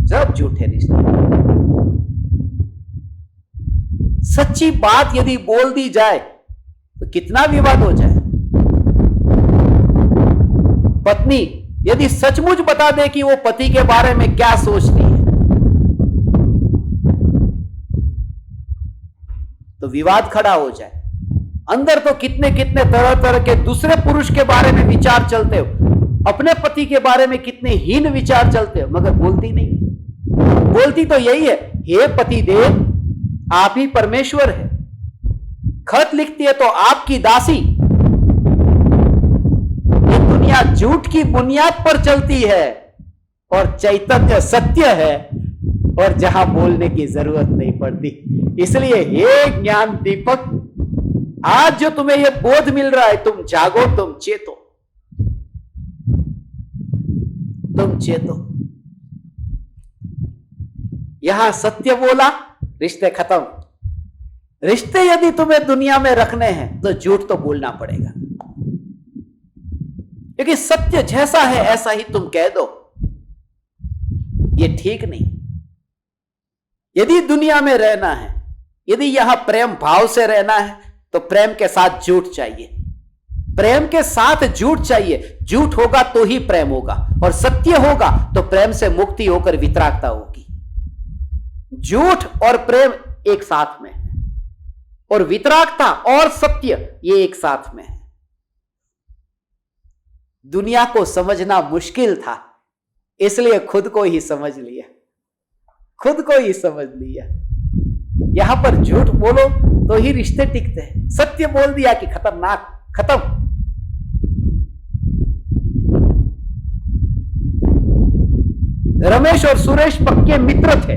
सब झूठे रिश्ते। सच्ची बात यदि बोल दी जाए तो कितना विवाद हो जाए। पत्नी यदि सचमुच बता दे कि वो पति के बारे में क्या सोचती है तो विवाद खड़ा हो जाए। अंदर तो कितने कितने तरह तरह के दूसरे पुरुष के बारे में विचार चलते हो, अपने पति के बारे में कितने हीन विचार चलते हो, मगर बोलती नहीं। बोलती तो यही है, हे पति देव आप ही परमेश्वर है। खत लिखती है तो आपकी दासी। ये दुनिया झूठ की बुनियाद पर चलती है और चैतन्य सत्य है, और जहां बोलने की जरूरत नहीं पड़ती। इसलिए हे ज्ञान दीपक, आज जो तुम्हें यह बोध मिल रहा है, तुम जागो, तुम चेतो, तुम चेतो। यहां सत्य बोला, रिश्ते खत्म। रिश्ते यदि तुम्हें दुनिया में रखने हैं तो झूठ तो बोलना पड़ेगा, क्योंकि सत्य जैसा है ऐसा ही तुम कह दो, ये ठीक नहीं। यदि दुनिया में रहना है, यदि यहां प्रेम भाव से रहना है तो प्रेम के साथ झूठ चाहिए, प्रेम के साथ झूठ चाहिए। झूठ होगा तो ही प्रेम होगा, और सत्य होगा तो प्रेम से मुक्ति होकर वितरागता होगी। झूठ और प्रेम एक साथ में है, और वितरागता और सत्य ये एक साथ में है। दुनिया को समझना मुश्किल था, इसलिए खुद को ही समझ लिया, खुद को ही समझ लिया। यहां पर झूठ बोलो तो ही रिश्ते टिकते हैं, सत्य बोल दिया कि खतरनाक, खत्म। रमेश और सुरेश पक्के मित्र थे।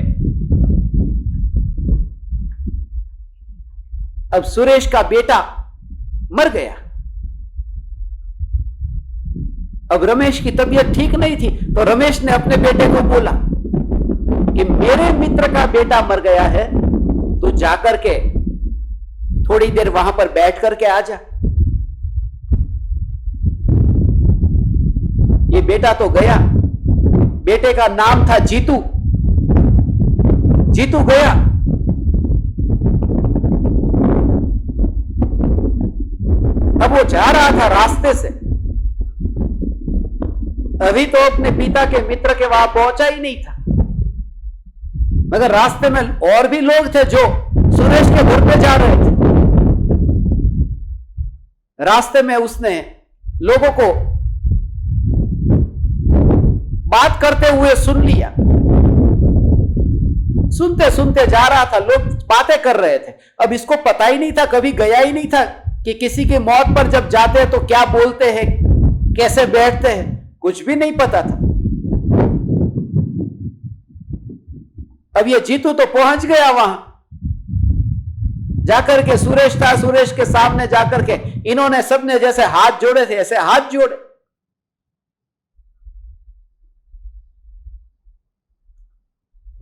अब सुरेश का बेटा मर गया। अब रमेश की तबीयत ठीक नहीं थी, तो रमेश ने अपने बेटे को बोला कि मेरे मित्र का बेटा मर गया है, तो जाकर के थोड़ी देर वहां पर बैठ करके आ जा। ये बेटा तो गया, बेटे का नाम था जीतू। जीतू गया, अब वो जा रहा था रास्ते से, अभी तो अपने पिता के मित्र के वहां पहुंचा ही नहीं था, मगर रास्ते में और भी लोग थे जो सुरेश के घर पे जा रहे थे। रास्ते में उसने लोगों को बात करते हुए सुन लिया। सुनते सुनते जा रहा था, लोग बातें कर रहे थे। अब इसको पता ही नहीं था, कभी गया ही नहीं था कि किसी की मौत पर जब जाते हैं तो क्या बोलते हैं, कैसे बैठते हैं, कुछ भी नहीं पता था। अब ये जीतू तो पहुंच गया वहां, जाकर के सुरेश था, सुरेश के सामने जाकर के इन्होंने सबने जैसे हाथ जोड़े थे ऐसे हाथ जोड़े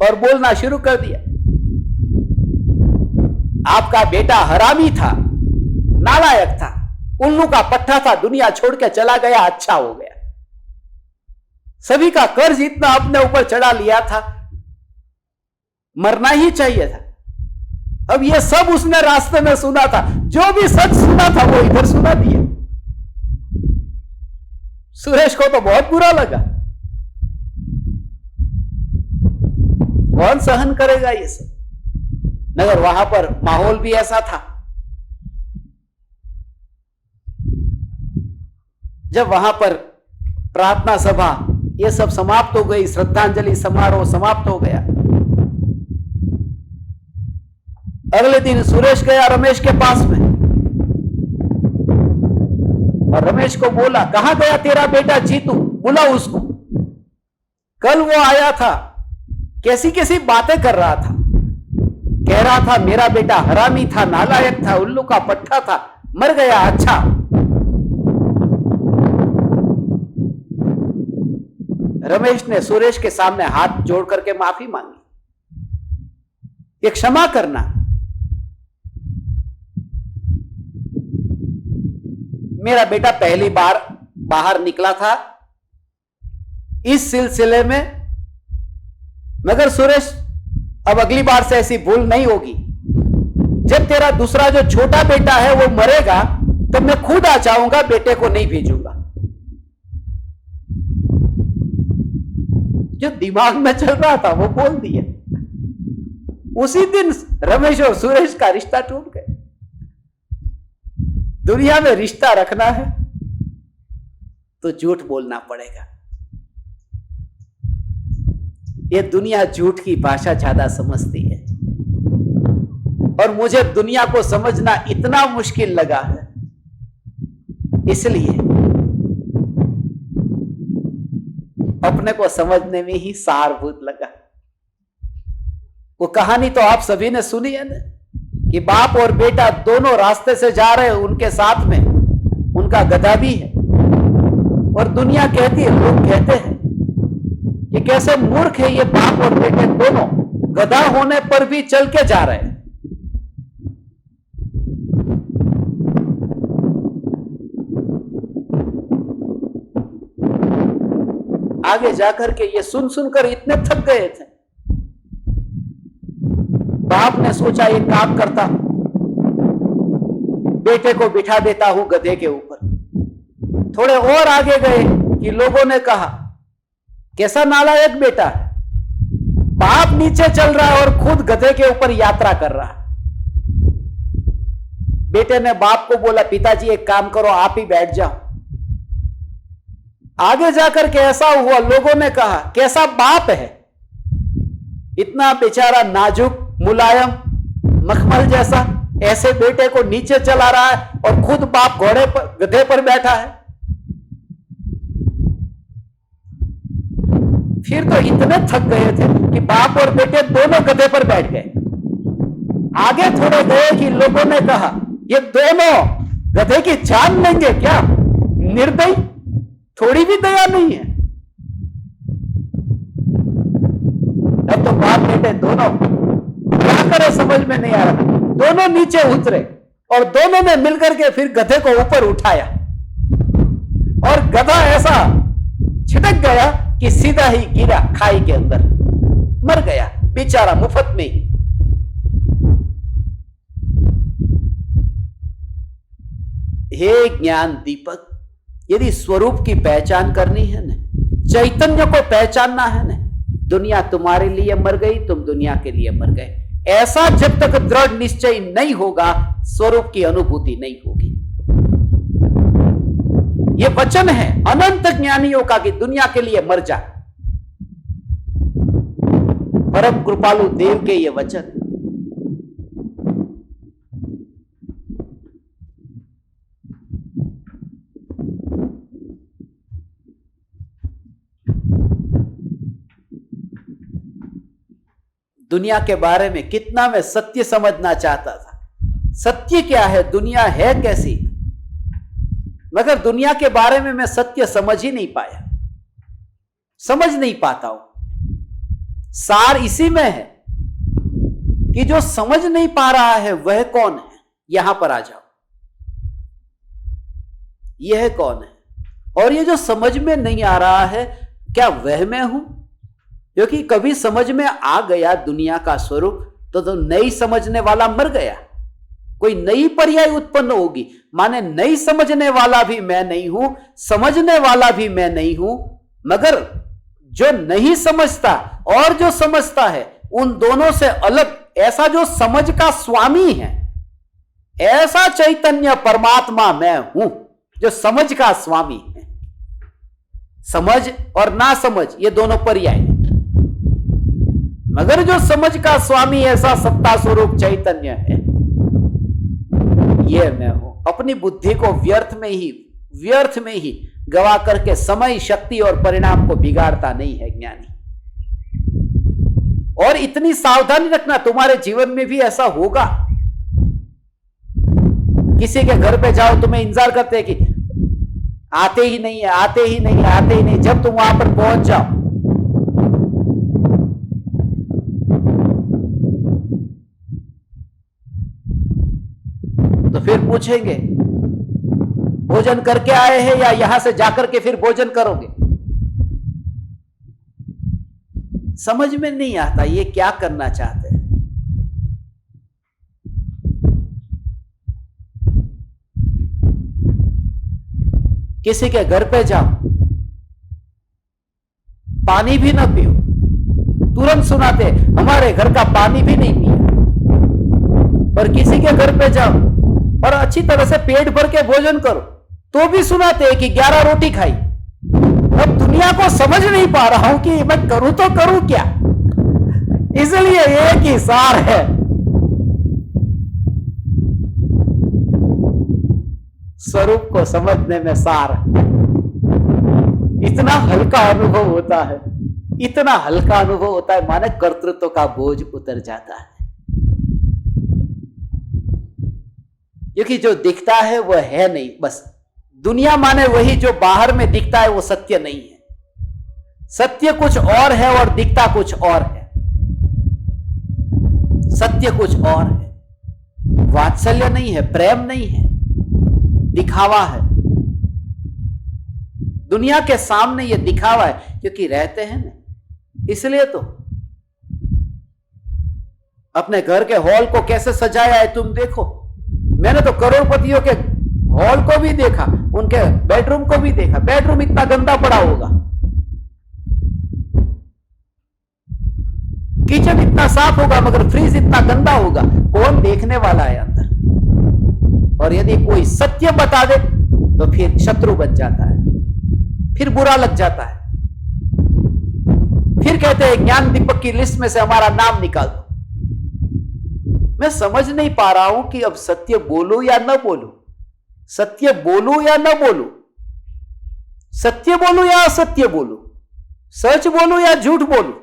और बोलना शुरू कर दिया, आपका बेटा हरामी था, नालायक था, उल्लू का पट्टा था, दुनिया छोड़ के चला गया, अच्छा हो गया। सभी का कर्ज इतना अपने ऊपर चढ़ा लिया था, मरना ही चाहिए था। अब ये सब उसने रास्ते में सुना था, जो भी सच सुना था वो इधर सुना दिया। सुरेश को तो बहुत बुरा लगा, कौन सहन करेगा ये सब, मगर वहां पर माहौल भी ऐसा था। जब वहां पर प्रार्थना सभा ये सब समाप्त हो गई, श्रद्धांजलि समारोह समाप्त हो गया, अगले दिन सुरेश गया रमेश के पास में और रमेश को बोला, कहां गया तेरा बेटा जीतू, बुला उसको। कल वो आया था, कैसी कैसी बातें कर रहा था, कह रहा था मेरा बेटा हरामी था, नालायक था, उल्लू का पट्टा था, मर गया, अच्छा। रमेश ने सुरेश के सामने हाथ जोड़ करके माफी मांगी, ये क्षमा करना, मेरा बेटा पहली बार बाहर निकला था इस सिलसिले में, मगर सुरेश अब अगली बार से ऐसी भूल नहीं होगी। जब तेरा दूसरा जो छोटा बेटा है वो मरेगा तो मैं खुद आ जाऊंगा, बेटे को नहीं भेजूंगा। जो दिमाग में चल रहा था वो बोल दिया। उसी दिन रमेश और सुरेश का रिश्ता टूट गया। दुनिया में रिश्ता रखना है तो झूठ बोलना पड़ेगा। ये दुनिया झूठ की भाषा ज्यादा समझती है और मुझे दुनिया को समझना इतना मुश्किल लगा है, इसलिए अपने को समझने में ही सारभूत लगा। वो कहानी तो आप सभी ने सुनी है ना, कि बाप और बेटा दोनों रास्ते से जा रहे हैं, उनके साथ में उनका गधा भी है। और दुनिया कहती है, लोग कहते हैं कि कैसे मूर्ख है ये बाप और बेटे दोनों, गधा होने पर भी चल के जा रहे हैं। आगे जाकर के ये सुन सुनकर इतने थक गए थे, बाप ने सोचा एक काम करता हूं, बेटे को बिठा देता हूं गधे के ऊपर। थोड़े और आगे गए कि लोगों ने कहा कैसा नालायक बेटा है, बाप नीचे चल रहा है और खुद गधे के ऊपर यात्रा कर रहा है। बेटे ने बाप को बोला, पिताजी एक काम करो, आप ही बैठ जाओ। आगे जाकर के ऐसा हुआ, लोगों ने कहा कैसा बाप है, इतना बेचारा नाजुक मुलायम मखमल जैसा, ऐसे बेटे को नीचे चला रहा है और खुद बाप घोड़े पर गधे पर बैठा है। फिर तो इतने थक गए थे कि बाप और बेटे दोनों गधे पर बैठ गए। आगे थोड़े गए कि लोगों ने कहा ये दोनों गधे की जान लेंगे क्या, निर्दयी, थोड़ी भी दया नहीं है। अब तो बाप बेटे दोनों क्या करे समझ में नहीं आ रहा, दोनों नीचे उतरे और दोनों ने मिलकर के फिर गधे को ऊपर उठाया और गधा ऐसा छिटक गया कि सीधा ही गिरा खाई के अंदर, मर गया बेचारा मुफ्त में ही। हे ज्ञान दीपक, यदि स्वरूप की पहचान करनी है ना, चैतन्य को पहचानना है ना, दुनिया तुम्हारे लिए मर गई, तुम दुनिया के लिए मर गए, ऐसा जब तक दृढ़ निश्चय नहीं होगा स्वरूप की अनुभूति नहीं होगी। यह वचन है अनंत ज्ञानियों का कि दुनिया के लिए मर जा। परम कृपालु देव के ये वचन। दुनिया के बारे में कितना मैं सत्य समझना चाहता था। सत्य क्या है, दुनिया है कैसी, मगर दुनिया के बारे में मैं सत्य समझ ही नहीं पाया, समझ नहीं पाता हूं। सार इसी में है कि जो समझ नहीं पा रहा है वह कौन है। यहां पर आ जाओ, यह कौन है। और ये जो समझ में नहीं आ रहा है, क्या वह मैं हूं? क्योंकि कभी समझ में आ गया दुनिया का स्वरूप तो नई समझने वाला मर गया, कोई नई पर्याय उत्पन्न होगी। माने नई समझने वाला भी मैं नहीं हूं, समझने वाला भी मैं नहीं हूं, मगर जो नहीं समझता और जो समझता है उन दोनों से अलग ऐसा जो समझ का स्वामी है, ऐसा चैतन्य परमात्मा मैं हूं जो समझ का स्वामी है। समझ और ना समझ ये दोनों पर्याय, मगर जो समझ का स्वामी ऐसा सत्ता स्वरूप चैतन्य है, यह मैं हूं। अपनी बुद्धि को व्यर्थ में ही गवा करके समय, शक्ति और परिणाम को बिगाड़ता नहीं है ज्ञानी। और इतनी सावधानी रखना, तुम्हारे जीवन में भी ऐसा होगा। किसी के घर पे जाओ, तुम्हें इंतजार करते हैं कि आते ही नहीं है, आते ही नहीं, आते ही नहीं। जब तुम वहां पर पहुंच जाओ, तो फिर पूछेंगे भोजन करके आए हैं या यहां से जाकर के फिर भोजन करोगे। समझ में नहीं आता ये क्या करना चाहते हैं। किसी के घर पे जाओ, पानी भी ना पियो, तुरंत सुनाते हमारे घर का पानी भी नहीं पिया। पर किसी के घर पे जाओ और अच्छी तरह से पेट भर के भोजन करो तो भी सुनाते हैं कि 11 रोटी खाई। अब दुनिया को समझ नहीं पा रहा हूं कि मैं करूं तो करूं क्या। इसलिए एक ही सार है, स्वरूप को समझने में सार। इतना हल्का अनुभव होता है, इतना हल्का अनुभव होता है, माने कर्तृत्व का बोझ उतर जाता है। क्योंकि जो दिखता है वह है नहीं, बस दुनिया माने वही जो बाहर में दिखता है वो सत्य नहीं है। सत्य कुछ और है और दिखता कुछ और है। सत्य कुछ और है, वात्सल्य नहीं है, प्रेम नहीं है, दिखावा है। दुनिया के सामने ये दिखावा है क्योंकि रहते हैं ना, इसलिए तो। अपने घर के हॉल को कैसे सजाया है तुम देखो। मैंने तो करोड़पतियों के हॉल को भी देखा, उनके बेडरूम को भी देखा। बेडरूम इतना गंदा पड़ा होगा, किचन इतना साफ होगा, मगर फ्रिज इतना गंदा होगा। कौन देखने वाला है अंदर? और यदि कोई सत्य बता दे तो फिर शत्रु बन जाता है, फिर बुरा लग जाता है। फिर कहते हैं ज्ञान दीपक की लिस्ट में से हमारा नाम निकाल दो। मैं समझ नहीं पा रहा हूं कि अब सत्य बोलूं या न बोलूं, सत्य बोलूं या न बोलूं, सत्य बोलूं या असत्य बोलूं, सच बोलूं या झूठ बोलूं।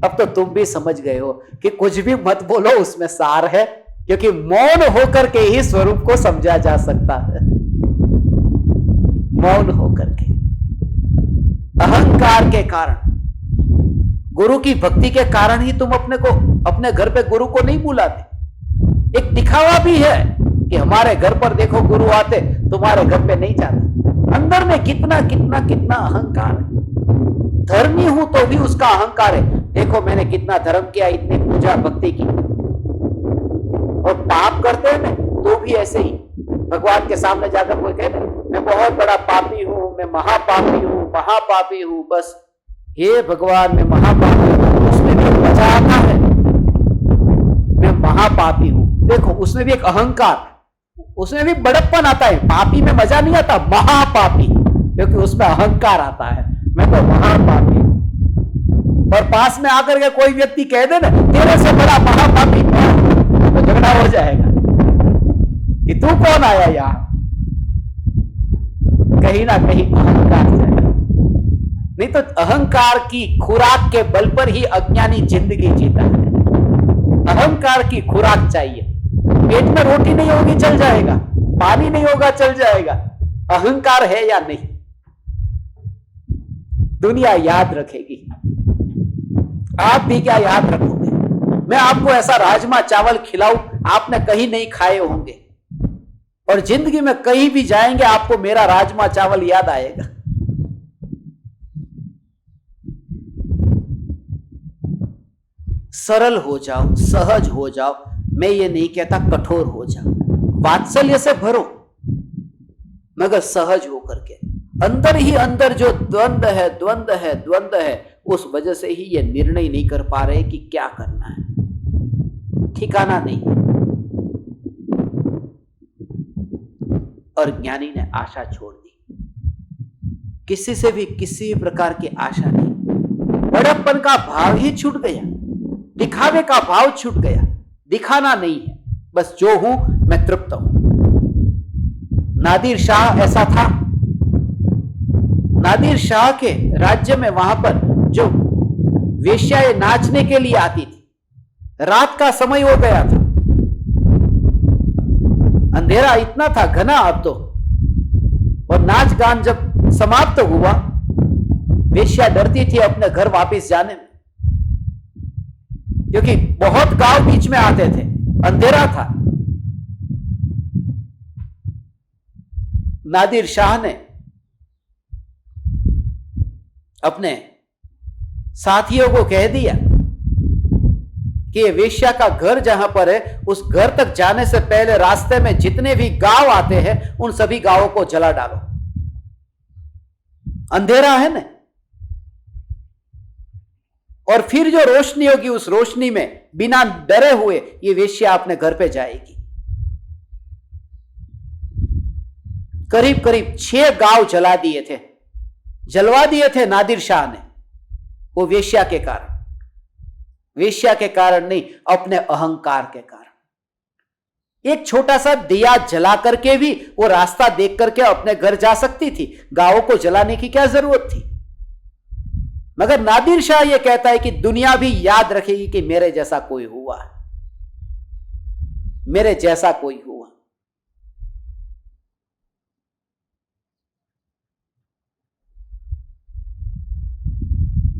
अब तो तुम भी समझ गए हो कि कुछ भी मत बोलो, उसमें सार है। क्योंकि मौन होकर के ही स्वरूप को समझा जा सकता है। मौन होकर के, अहंकार के कारण गुरु की भक्ति के कारण ही तुम अपने घर पे गुरु को नहीं बुलाते। एक दिखावा भी है कि हमारे घर पर देखो गुरु आते, तुम्हारे घर पे नहीं जाते। अंदर में कितना कितना कितना अहंकार है। धर्मी हूं तो भी उसका अहंकार है, देखो मैंने कितना धर्म किया, इतनी पूजा भक्ति की। और पाप करते हैं ना तो भी ऐसे ही भगवान के सामने जाकर कोई कहे मैं बहुत बड़ा पापी हूं, मैं महापापी हूं, महापापी हूं, बस हे भगवान मैं महापापी हूं, उसमें भी मजा आता है। मैं महापापी हूं, देखो उसमें भी एक अहंकार, उसमें भी बड़प्पन आता है। पापी में मजा नहीं आता, महापापी, क्योंकि उसमें अहंकार आता है, मैं तो महापापी हूं। और पास में आकर के कोई व्यक्ति कह दे ना तेरे से बड़ा महापापी, तो झगड़ा हो जाएगा कि तू कौन आया यहां। कहीं ना कहीं अहंकार जाएगा। नहीं तो अहंकार की खुराक के बल पर ही अज्ञानी जिंदगी जीता है। अहंकार की खुराक चाहिए। पेट में रोटी नहीं होगी चल जाएगा, पानी नहीं होगा चल जाएगा, अहंकार है या नहीं दुनिया याद रखेगी। आप भी क्या याद रखोगे? मैं आपको ऐसा राजमा चावल खिलाऊं, आपने कहीं नहीं खाए होंगे, और जिंदगी में कहीं भी जाएंगे आपको मेरा राजमा चावल याद आएगा। सरल हो जाओ, सहज हो जाओ। मैं ये नहीं कहता कठोर हो जाओ, वात्सल्य से भरो, मगर सहज होकर के। अंदर ही अंदर जो द्वंद है, द्वंद है, द्वंद है, उस वजह से ही ये निर्णय नहीं कर पा रहे कि क्या करना है, ठिकाना नहीं। और ज्ञानी ने आशा छोड़ दी, किसी से भी किसी प्रकार की आशा नहीं। बड़प्पन का भाव ही छूट गया, दिखावे का भाव छूट गया। दिखाना नहीं है, बस जो हूं मैं तृप्त हूं। नादिर शाह ऐसा था। नादिर शाह के राज्य में वहां पर जो वेश्याएं नाचने के लिए आती थी, रात का समय हो गया था, अंधेरा इतना था घना अब तो, और नाच गान जब समाप्त हुआ, वेश्या डरती थी अपने घर वापस जाने में, क्योंकि बहुत गांव बीच में आते थे, अंधेरा था। नादिर शाह ने अपने साथियों को कह दिया कि ये वेश्या का घर जहां पर है, उस घर तक जाने से पहले रास्ते में जितने भी गांव आते हैं उन सभी गांवों को जला डालो। अंधेरा है ना, और फिर जो रोशनी होगी उस रोशनी में बिना डरे हुए ये वेश्या अपने घर पे जाएगी। करीब करीब 6 गांव जला दिए थे, जलवा दिए थे नादिर शाह ने, वो वेश्या के कारण। वेश्या के कारण नहीं, अपने अहंकार के कारण। एक छोटा सा दिया जला करके भी वो रास्ता देख करके अपने घर जा सकती थी, गांवों को जलाने की क्या जरूरत थी। मगर नादिर शाह ये कहता है कि दुनिया भी याद रखेगी कि मेरे जैसा कोई हुआ, मेरे जैसा कोई हुआ।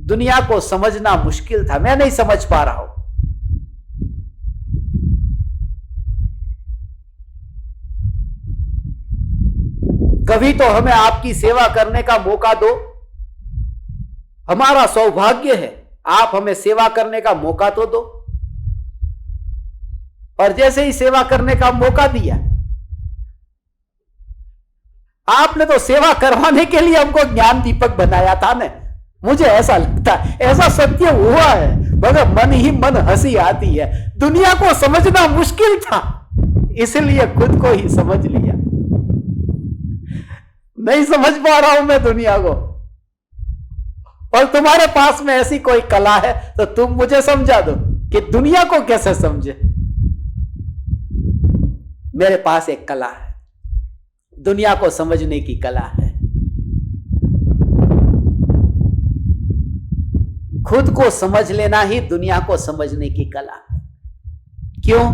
दुनिया को समझना मुश्किल था, मैं नहीं समझ पा रहा हूं। कभी तो हमें आपकी सेवा करने का मौका दो, हमारा सौभाग्य है, आप हमें सेवा करने का मौका तो दो। और जैसे ही सेवा करने का मौका दिया, आपने तो सेवा करवाने के लिए हमको ज्ञान दीपक बनाया था ना। मुझे ऐसा लगता है, ऐसा सत्य हुआ है, मगर मन ही मन हंसी आती है। दुनिया को समझना मुश्किल था, इसलिए खुद को ही समझ लिया। नहीं समझ पा रहा हूं मैं दुनिया को, और तुम्हारे पास में ऐसी कोई कला है तो तुम मुझे समझा दो कि दुनिया को कैसे समझे। मेरे पास एक कला है, दुनिया को समझने की कला है। खुद को समझ लेना ही दुनिया को समझने की कला है। क्यों?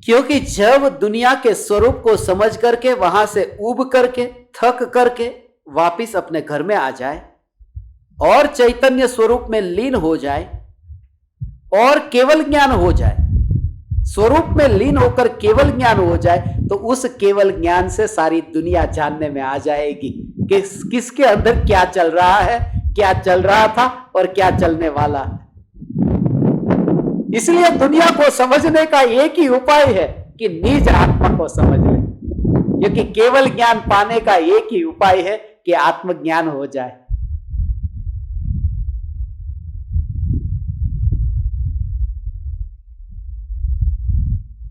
क्योंकि जब दुनिया के स्वरूप को समझ करके वहां से ऊब करके थक करके वापिस अपने घर में आ जाए और चैतन्य स्वरूप में लीन हो जाए और केवल ज्ञान हो जाए, स्वरूप में लीन होकर केवल ज्ञान हो जाए, तो उस केवल ज्ञान से सारी दुनिया जानने में आ जाएगी कि किसके अंदर क्या चल रहा है, क्या चल रहा था और क्या चलने वाला है। इसलिए दुनिया को समझने का एक ही उपाय है कि निज आत्मा को समझ ले, क्योंकि केवल ज्ञान पाने का एक ही उपाय है कि आत्मज्ञान हो जाए।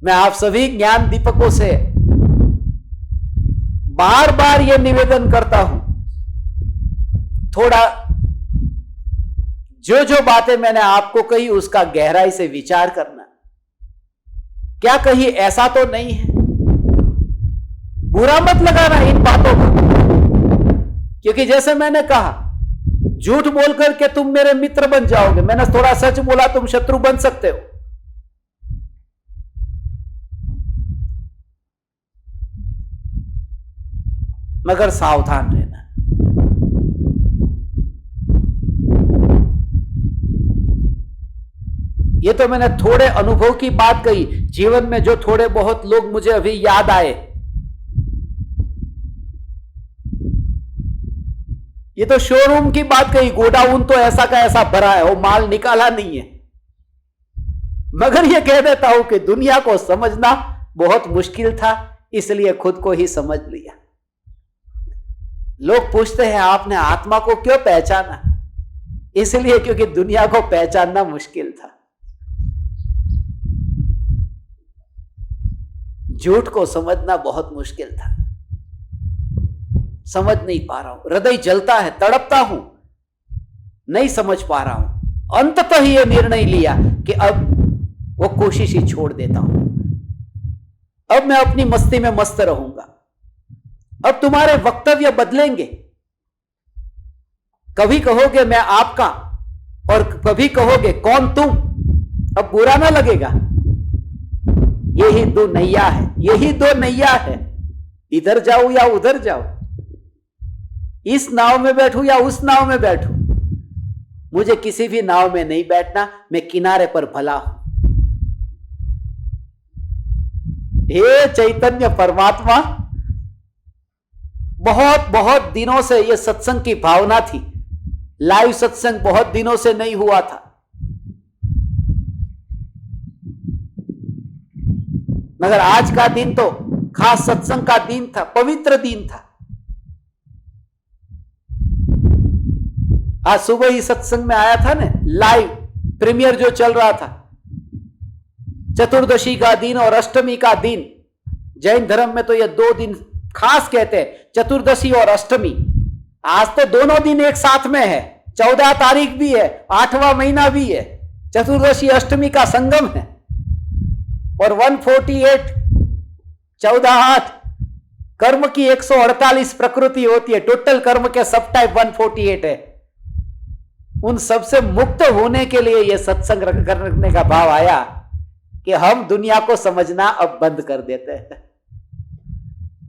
मैं आप सभी ज्ञान दीपकों से बार बार यह निवेदन करता हूं, थोड़ा जो जो बातें मैंने आपको कही उसका गहराई से विचार करना। क्या कहीं ऐसा तो नहीं है? बुरा मत लगाना इन बातों को, क्योंकि जैसे मैंने कहा, झूठ बोल करके तुम मेरे मित्र बन जाओगे, मैंने थोड़ा सच बोला तुम शत्रु बन सकते हो। मगर सावधान रहना। ये तो मैंने थोड़े अनुभव की बात कही, जीवन में जो थोड़े बहुत लोग मुझे अभी याद आए। ये तो शोरूम की बात कही, गोडाउन तो ऐसा का ऐसा भरा है, वो माल निकाला नहीं है। मगर ये कह देता हूं कि दुनिया को समझना बहुत मुश्किल था, इसलिए खुद को ही समझ लिया। लोग पूछते हैं आपने आत्मा को क्यों पहचाना? इसलिए क्योंकि दुनिया को पहचानना मुश्किल था। झूठ को समझना बहुत मुश्किल था, समझ नहीं पा रहा हूं, हृदय जलता है, तड़पता हूं, नहीं समझ पा रहा हूं। अंततः यह निर्णय लिया कि अब वो कोशिश ही छोड़ देता हूं, अब मैं अपनी मस्ती में मस्त रहूंगा। अब तुम्हारे वक्तव्य बदलेंगे, कभी कहोगे मैं आपका और कभी कहोगे कौन तुम। अब बुरा ना लगेगा, यही दो नैया है, यही दो नैया है, इधर जाऊं या उधर जाऊं, इस नाव में बैठूं या उस नाव में बैठूं। मुझे किसी भी नाव में नहीं बैठना, मैं किनारे पर भला हूं। हे चैतन्य परमात्मा, बहुत बहुत दिनों से यह सत्संग की भावना थी, लाइव सत्संग बहुत दिनों से नहीं हुआ था, मगर आज का दिन तो खास सत्संग का दिन था, पवित्र दिन था। आज सुबह ही सत्संग में आया था ना, लाइव प्रीमियर जो चल रहा था, चतुर्दशी का दिन और अष्टमी का दिन। जैन धर्म में तो ये दो दिन खास कहते हैं, चतुर्दशी और अष्टमी। आज तो दोनों दिन एक साथ में है, 14 तारीख भी है, 8वां महीना भी है, चतुर्दशी अष्टमी का संगम है। और 148 14/8 कर्म की 148 प्रकृति होती है, टोटल कर्म के सब टाइप 148 है। उन सबसे मुक्त होने के लिए यह सत्संग करने का भाव आया कि हम दुनिया को समझना अब बंद कर देते हैं,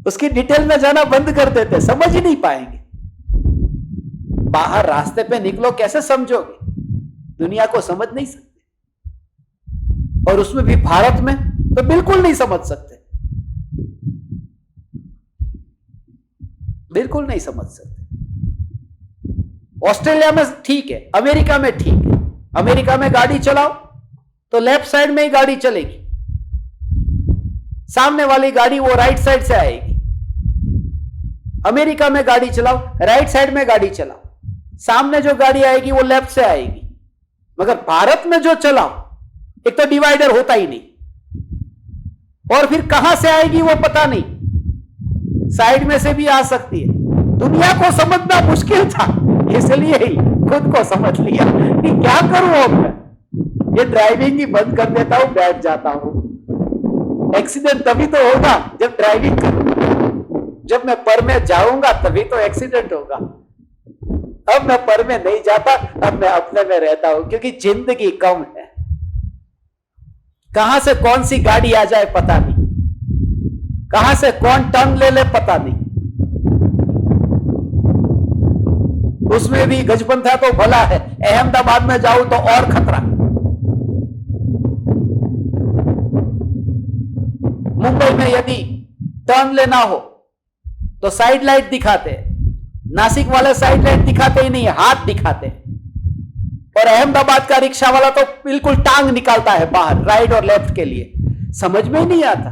उसकी डिटेल में जाना बंद कर देते हैं, समझ ही नहीं पाएंगे। बाहर रास्ते पे निकलो, कैसे समझोगे? दुनिया को समझ नहीं सकते, और उसमें भी भारत में तो बिल्कुल नहीं समझ सकते, बिल्कुल नहीं समझ सकते। ऑस्ट्रेलिया में ठीक है, अमेरिका में ठीक है। अमेरिका में गाड़ी चलाओ तो लेफ्ट साइड में ही गाड़ी चलेगी, सामने वाली गाड़ी वो राइट साइड से आएगी। अमेरिका में गाड़ी चलाओ, राइट साइड में गाड़ी चलाओ, सामने जो गाड़ी आएगी वो लेफ्ट से आएगी। मगर भारत में जो चलाओ, एक तो डिवाइडर होता ही नहीं, और फिर कहां से आएगी वो पता नहीं, साइड में से भी आ सकती है। दुनिया को समझना मुश्किल था, इसलिए ही खुद को समझ लिया कि क्या करूं अब मैं, ये ड्राइविंग ही बंद कर देता हूं, बैठ जाता हूं। एक्सीडेंट तभी तो होगा जब ड्राइविंग करूंगा, जब मैं पर में जाऊंगा तभी तो एक्सीडेंट होगा। अब मैं पर में नहीं जाता, अब मैं अपने में रहता हूं, क्योंकि जिंदगी कम है, कहां से कौन सी गाड़ी आ जाए पता नहीं, कहां से कौन टर्न ले ले पता नहीं। उसमें भी गजपंथा तो भला है, अहमदाबाद में जाओ तो और खतरा। मुंबई में यदि टर्न लेना हो तो साइड लाइट दिखाते हैं, नासिक वाले साइड लाइट दिखाते ही नहीं, हाथ दिखाते हैं। और अहमदाबाद का रिक्शा वाला तो बिल्कुल टांग निकालता है बाहर, राइट और लेफ्ट के लिए। समझ में ही नहीं आता।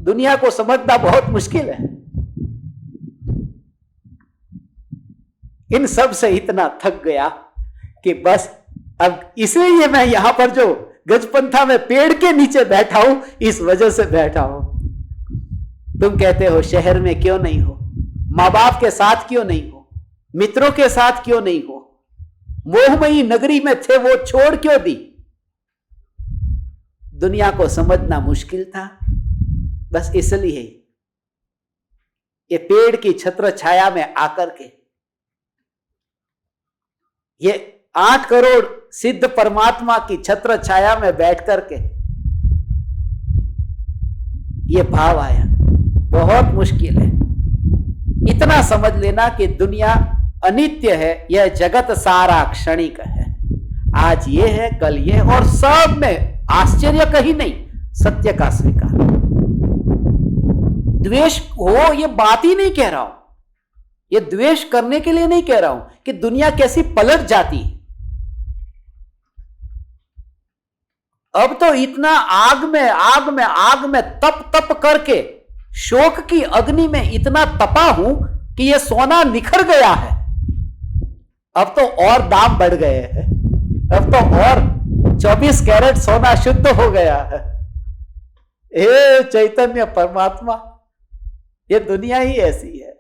दुनिया को समझना बहुत मुश्किल है। इन सब से इतना थक गया कि बस अब इसलिए मैं यहां पर जो गजपंथा में पेड़ के नीचे बैठा हूं, इस वजह से बैठा हूं। तुम कहते हो शहर में क्यों नहीं हो, मां बाप के साथ क्यों नहीं हो, मित्रों के साथ क्यों नहीं हो, मोहमयी नगरी में थे वो छोड़ क्यों दी। दुनिया को समझना मुश्किल था, बस इसलिए ये पेड़ की छत्र छाया में आकर के ये 8 करोड़ सिद्ध परमात्मा की छत्र छाया में बैठ करके ये भाव आया। बहुत मुश्किल है। इतना समझ लेना कि दुनिया अनित्य है, यह जगत सारा क्षणिक है। आज ये है, कल ये है, और सब में आश्चर्य कहीं नहीं, सत्य का स्वीकार। द्वेष हो ये बात ही नहीं कह रहा हूं, ये द्वेष करने के लिए नहीं कह रहा हूं कि दुनिया कैसी पलट जाती है। अब तो इतना आग में तप तप करके शोक की अग्नि में इतना तपा हूं कि ये सोना निखर गया है। अब तो और दाम बढ़ गए हैं, अब तो और 24 कैरेट सोना शुद्ध हो गया है। हे चैतन्य परमात्मा, ये दुनिया ही ऐसी है।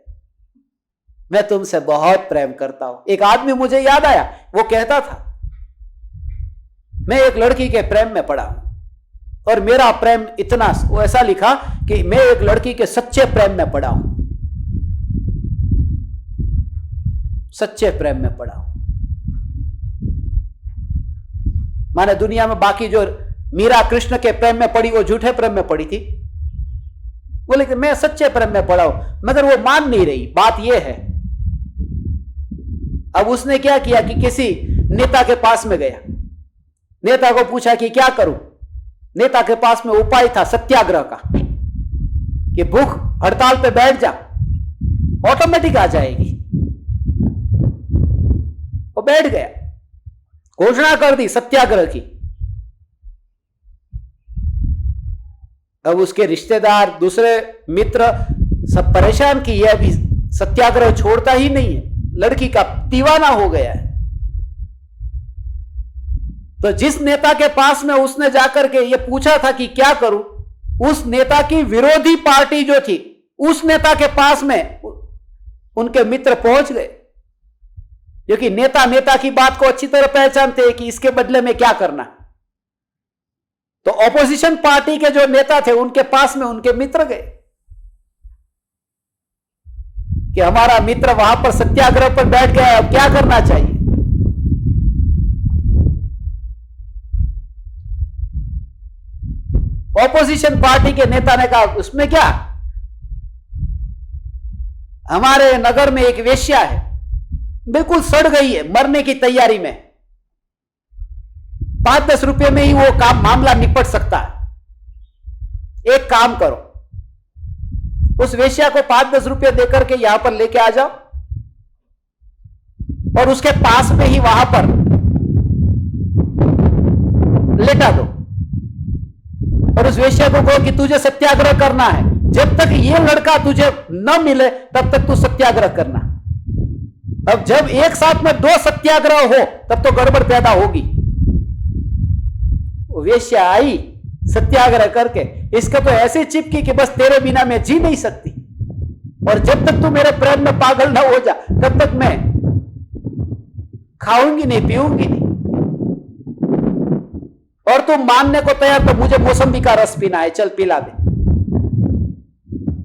मैं तुमसे बहुत प्रेम करता हूं। एक आदमी मुझे याद आया, वो कहता था मैं एक लड़की के प्रेम में पड़ा हूं और मेरा प्रेम इतना, वो ऐसा लिखा कि मैं एक लड़की के सच्चे प्रेम में पड़ा हूं, सच्चे प्रेम में पड़ा हूं। माने दुनिया में बाकी जो मीरा कृष्ण के प्रेम में पड़ी वो झूठे प्रेम में पड़ी थी, बोले कि मैं सच्चे प्रेम में पड़ा हूं, मगर वो मान नहीं रही। बात यह है, अब उसने क्या किया कि किसी नेता के पास में गया, नेता को पूछा कि क्या करूं। नेता के पास में उपाय था सत्याग्रह का, कि भूख हड़ताल पे बैठ जा, ऑटोमेटिक आ जाएगी। वो बैठ गया, घोषणा कर दी सत्याग्रह की। अब उसके रिश्तेदार, दूसरे मित्र सब परेशान कि यह भी सत्याग्रह छोड़ता ही नहीं है, लड़की का दीवाना हो गया है। तो जिस नेता के पास में उसने जाकर के ये पूछा था कि क्या करूं, उस नेता की विरोधी पार्टी जो थी, उस नेता के पास में उनके मित्र पहुंच गए, क्योंकि नेता की बात को अच्छी तरह पहचानते हैं कि इसके बदले में क्या करना। तो ऑपोजिशन पार्टी के जो नेता थे उनके पास में उनके मित्र गए कि हमारा मित्र वहां पर सत्याग्रह पर बैठ गया, अब क्या करना चाहिए। ऑपोजिशन पार्टी के नेता ने कहा उसमें क्या, हमारे नगर में एक वेश्या है, बिल्कुल सड़ गई है, मरने की तैयारी में, 5-10 रुपए में ही वो काम मामला निपट सकता है। एक काम करो, उस वेश्या को 5-10 रुपए देकर के यहां पर लेके आ जाओ और उसके पास में ही वहां पर लेटा दो, और उस वेश्या को कहो कि तुझे सत्याग्रह करना है, जब तक ये लड़का तुझे न मिले तब तक तू सत्याग्रह करना। अब जब एक साथ में 2 सत्याग्रह हो तब तो गड़बड़ पैदा होगी। वेश्या आई सत्याग्रह करके, इसका तो ऐसे चिपकी कि बस तेरे बिना मैं जी नहीं सकती, और जब तक तू मेरे प्रेम में पागल ना हो जा तब तक मैं खाऊंगी नहीं, पीऊंगी नहीं, और तू मानने को तैयार तो मुझे मौसम्बी का रस पीना है, चल पिला दे।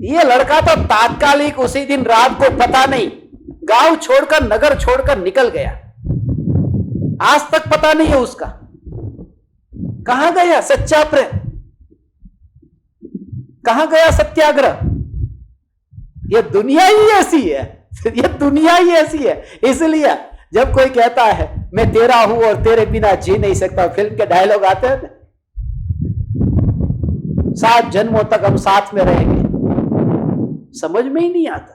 ये लड़का तो तात्कालिक उसी दिन रात को पता नहीं गांव छोड़कर, नगर छोड़कर निकल गया। आज तक पता नहीं है उसका कहां गया सच्चा प्रेम, कहां गया सत्याग्रह। ये दुनिया ही ऐसी है, ये दुनिया ही ऐसी है। इसलिए जब कोई कहता है मैं तेरा हूं और तेरे बिना जी नहीं सकता, फिल्म के डायलॉग आते हैं 7 जन्मों तक हम साथ में रहेंगे, समझ में ही नहीं आता।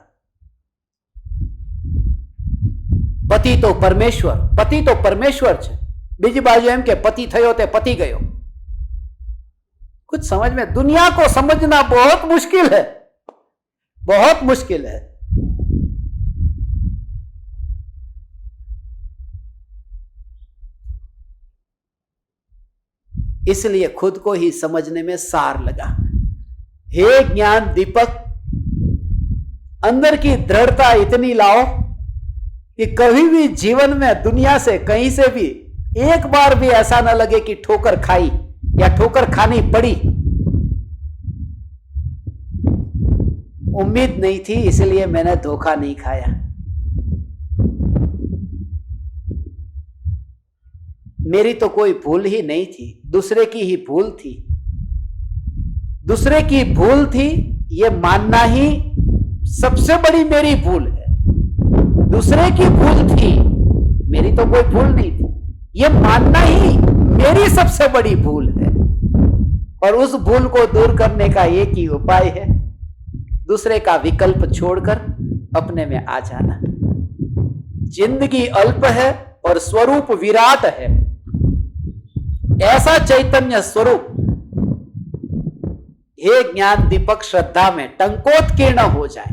पति तो परमेश्वर છે, બીજી बाजू एम के पति थयो ते पति गयो। कुछ समझ में, दुनिया को समझना बहुत मुश्किल है, बहुत मुश्किल है। इसलिए खुद को ही समझने में सार लगा। हे ज्ञान दीपक, अंदर की दृढ़ता इतनी लाओ कि कभी भी जीवन में दुनिया से कहीं से भी एक बार भी ऐसा ना लगे कि ठोकर खाई या ठोकर खानी पड़ी। उम्मीद नहीं थी इसलिए मैंने धोखा नहीं खाया। मेरी तो कोई भूल ही नहीं थी, दूसरे की ही भूल थी। दूसरे की भूल थी ये मानना ही सबसे बड़ी मेरी भूल है। दूसरे की भूल थी, मेरी तो कोई भूल नहीं थी, ये मानना ही मेरी सबसे बड़ी भूल है। और उस भूल को दूर करने का एक ही उपाय है, दूसरे का विकल्प छोड़कर अपने में आ जाना। जिंदगी अल्प है और स्वरूप विराट है। ऐसा चैतन्य स्वरूप हे ज्ञान दीपक श्रद्धा में टंकोत्कीर्ण हो जाए,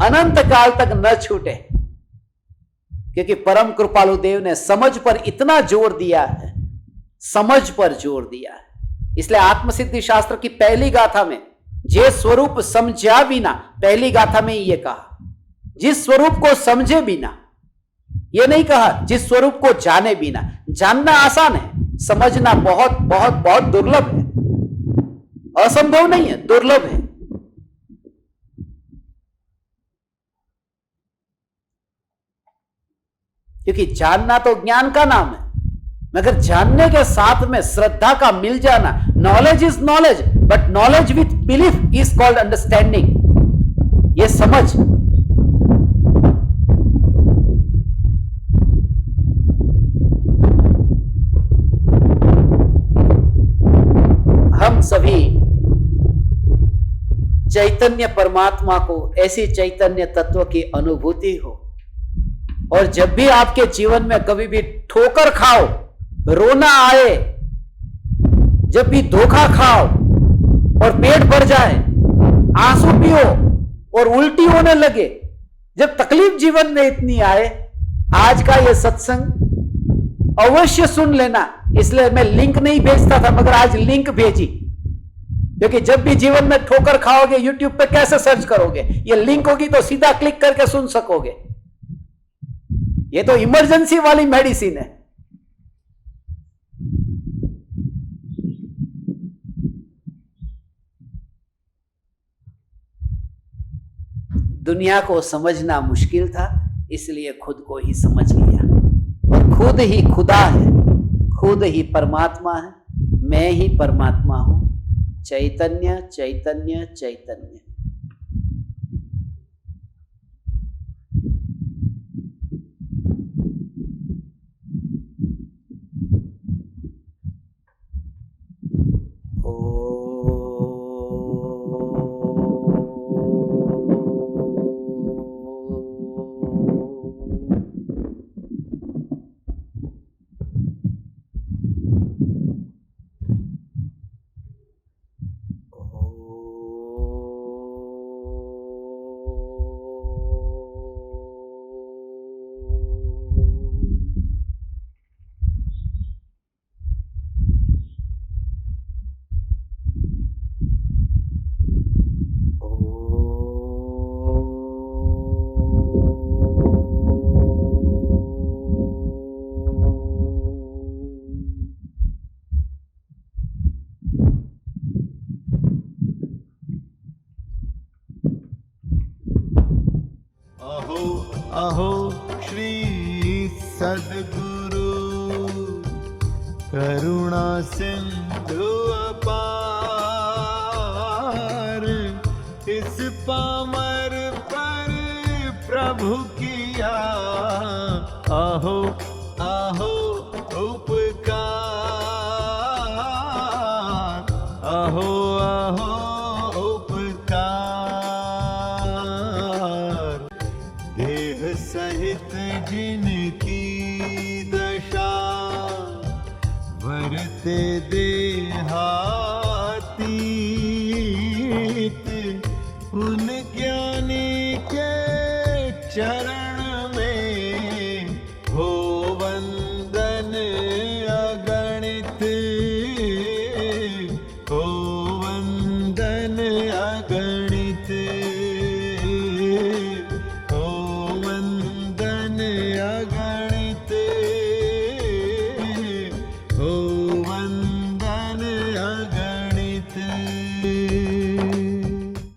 अनंत काल तक न छूटे। क्योंकि परम कृपालु देव ने समझ पर इतना जोर दिया है, समझ पर जोर दिया है। इसलिए आत्मसिद्धि शास्त्र की पहली गाथा में जे स्वरूप समझा बिना, पहली गाथा में ये कहा जिस स्वरूप को समझे बिना, ये नहीं कहा जिस स्वरूप को जाने बिना। जानना आसान है, समझना बहुत बहुत बहुत दुर्लभ है। असंभव नहीं है, दुर्लभ है। क्योंकि जानना तो ज्ञान का नाम है, मगर जानने के साथ में श्रद्धा का मिल जाना। Knowledge is knowledge, but knowledge with belief is called understanding. ये समझ। हम सभी चैतन्य परमात्मा को, ऐसी चैतन्य तत्व की अनुभूति हो। और जब भी आपके जीवन में कभी भी ठोकर खाओ, रोना आए, जब भी धोखा खाओ और पेट भर जाए, आंसू पियो और उल्टी होने लगे, जब तकलीफ जीवन में इतनी आए, आज का यह सत्संग अवश्य सुन लेना। इसलिए मैं लिंक नहीं भेजता था, मगर आज लिंक भेजी। क्योंकि जब भी जीवन में ठोकर खाओगे, यूट्यूब पे कैसे सर्च करोगे, ये लिंक होगी तो सीधा क्लिक करके सुन सकोगे। ये तो इमरजेंसी वाली मेडिसिन है। दुनिया को समझना मुश्किल था, इसलिए खुद को ही समझ लिया। और खुद ही खुदा है, खुद ही परमात्मा है। मैं ही परमात्मा हूं। चैतन्य चैतन्य चैतन्य। अहो श्री सद्गुरु करुणा सिंधु अपार, इस पामर पर प्रभु किया आहो आहो उपकार, आहो आहो उपकार। देह सहित जिनकी दशा वरते देहातीत, उन ज्ञानी के चरण में हो वंदन अगणित, हो वंदन अगणित।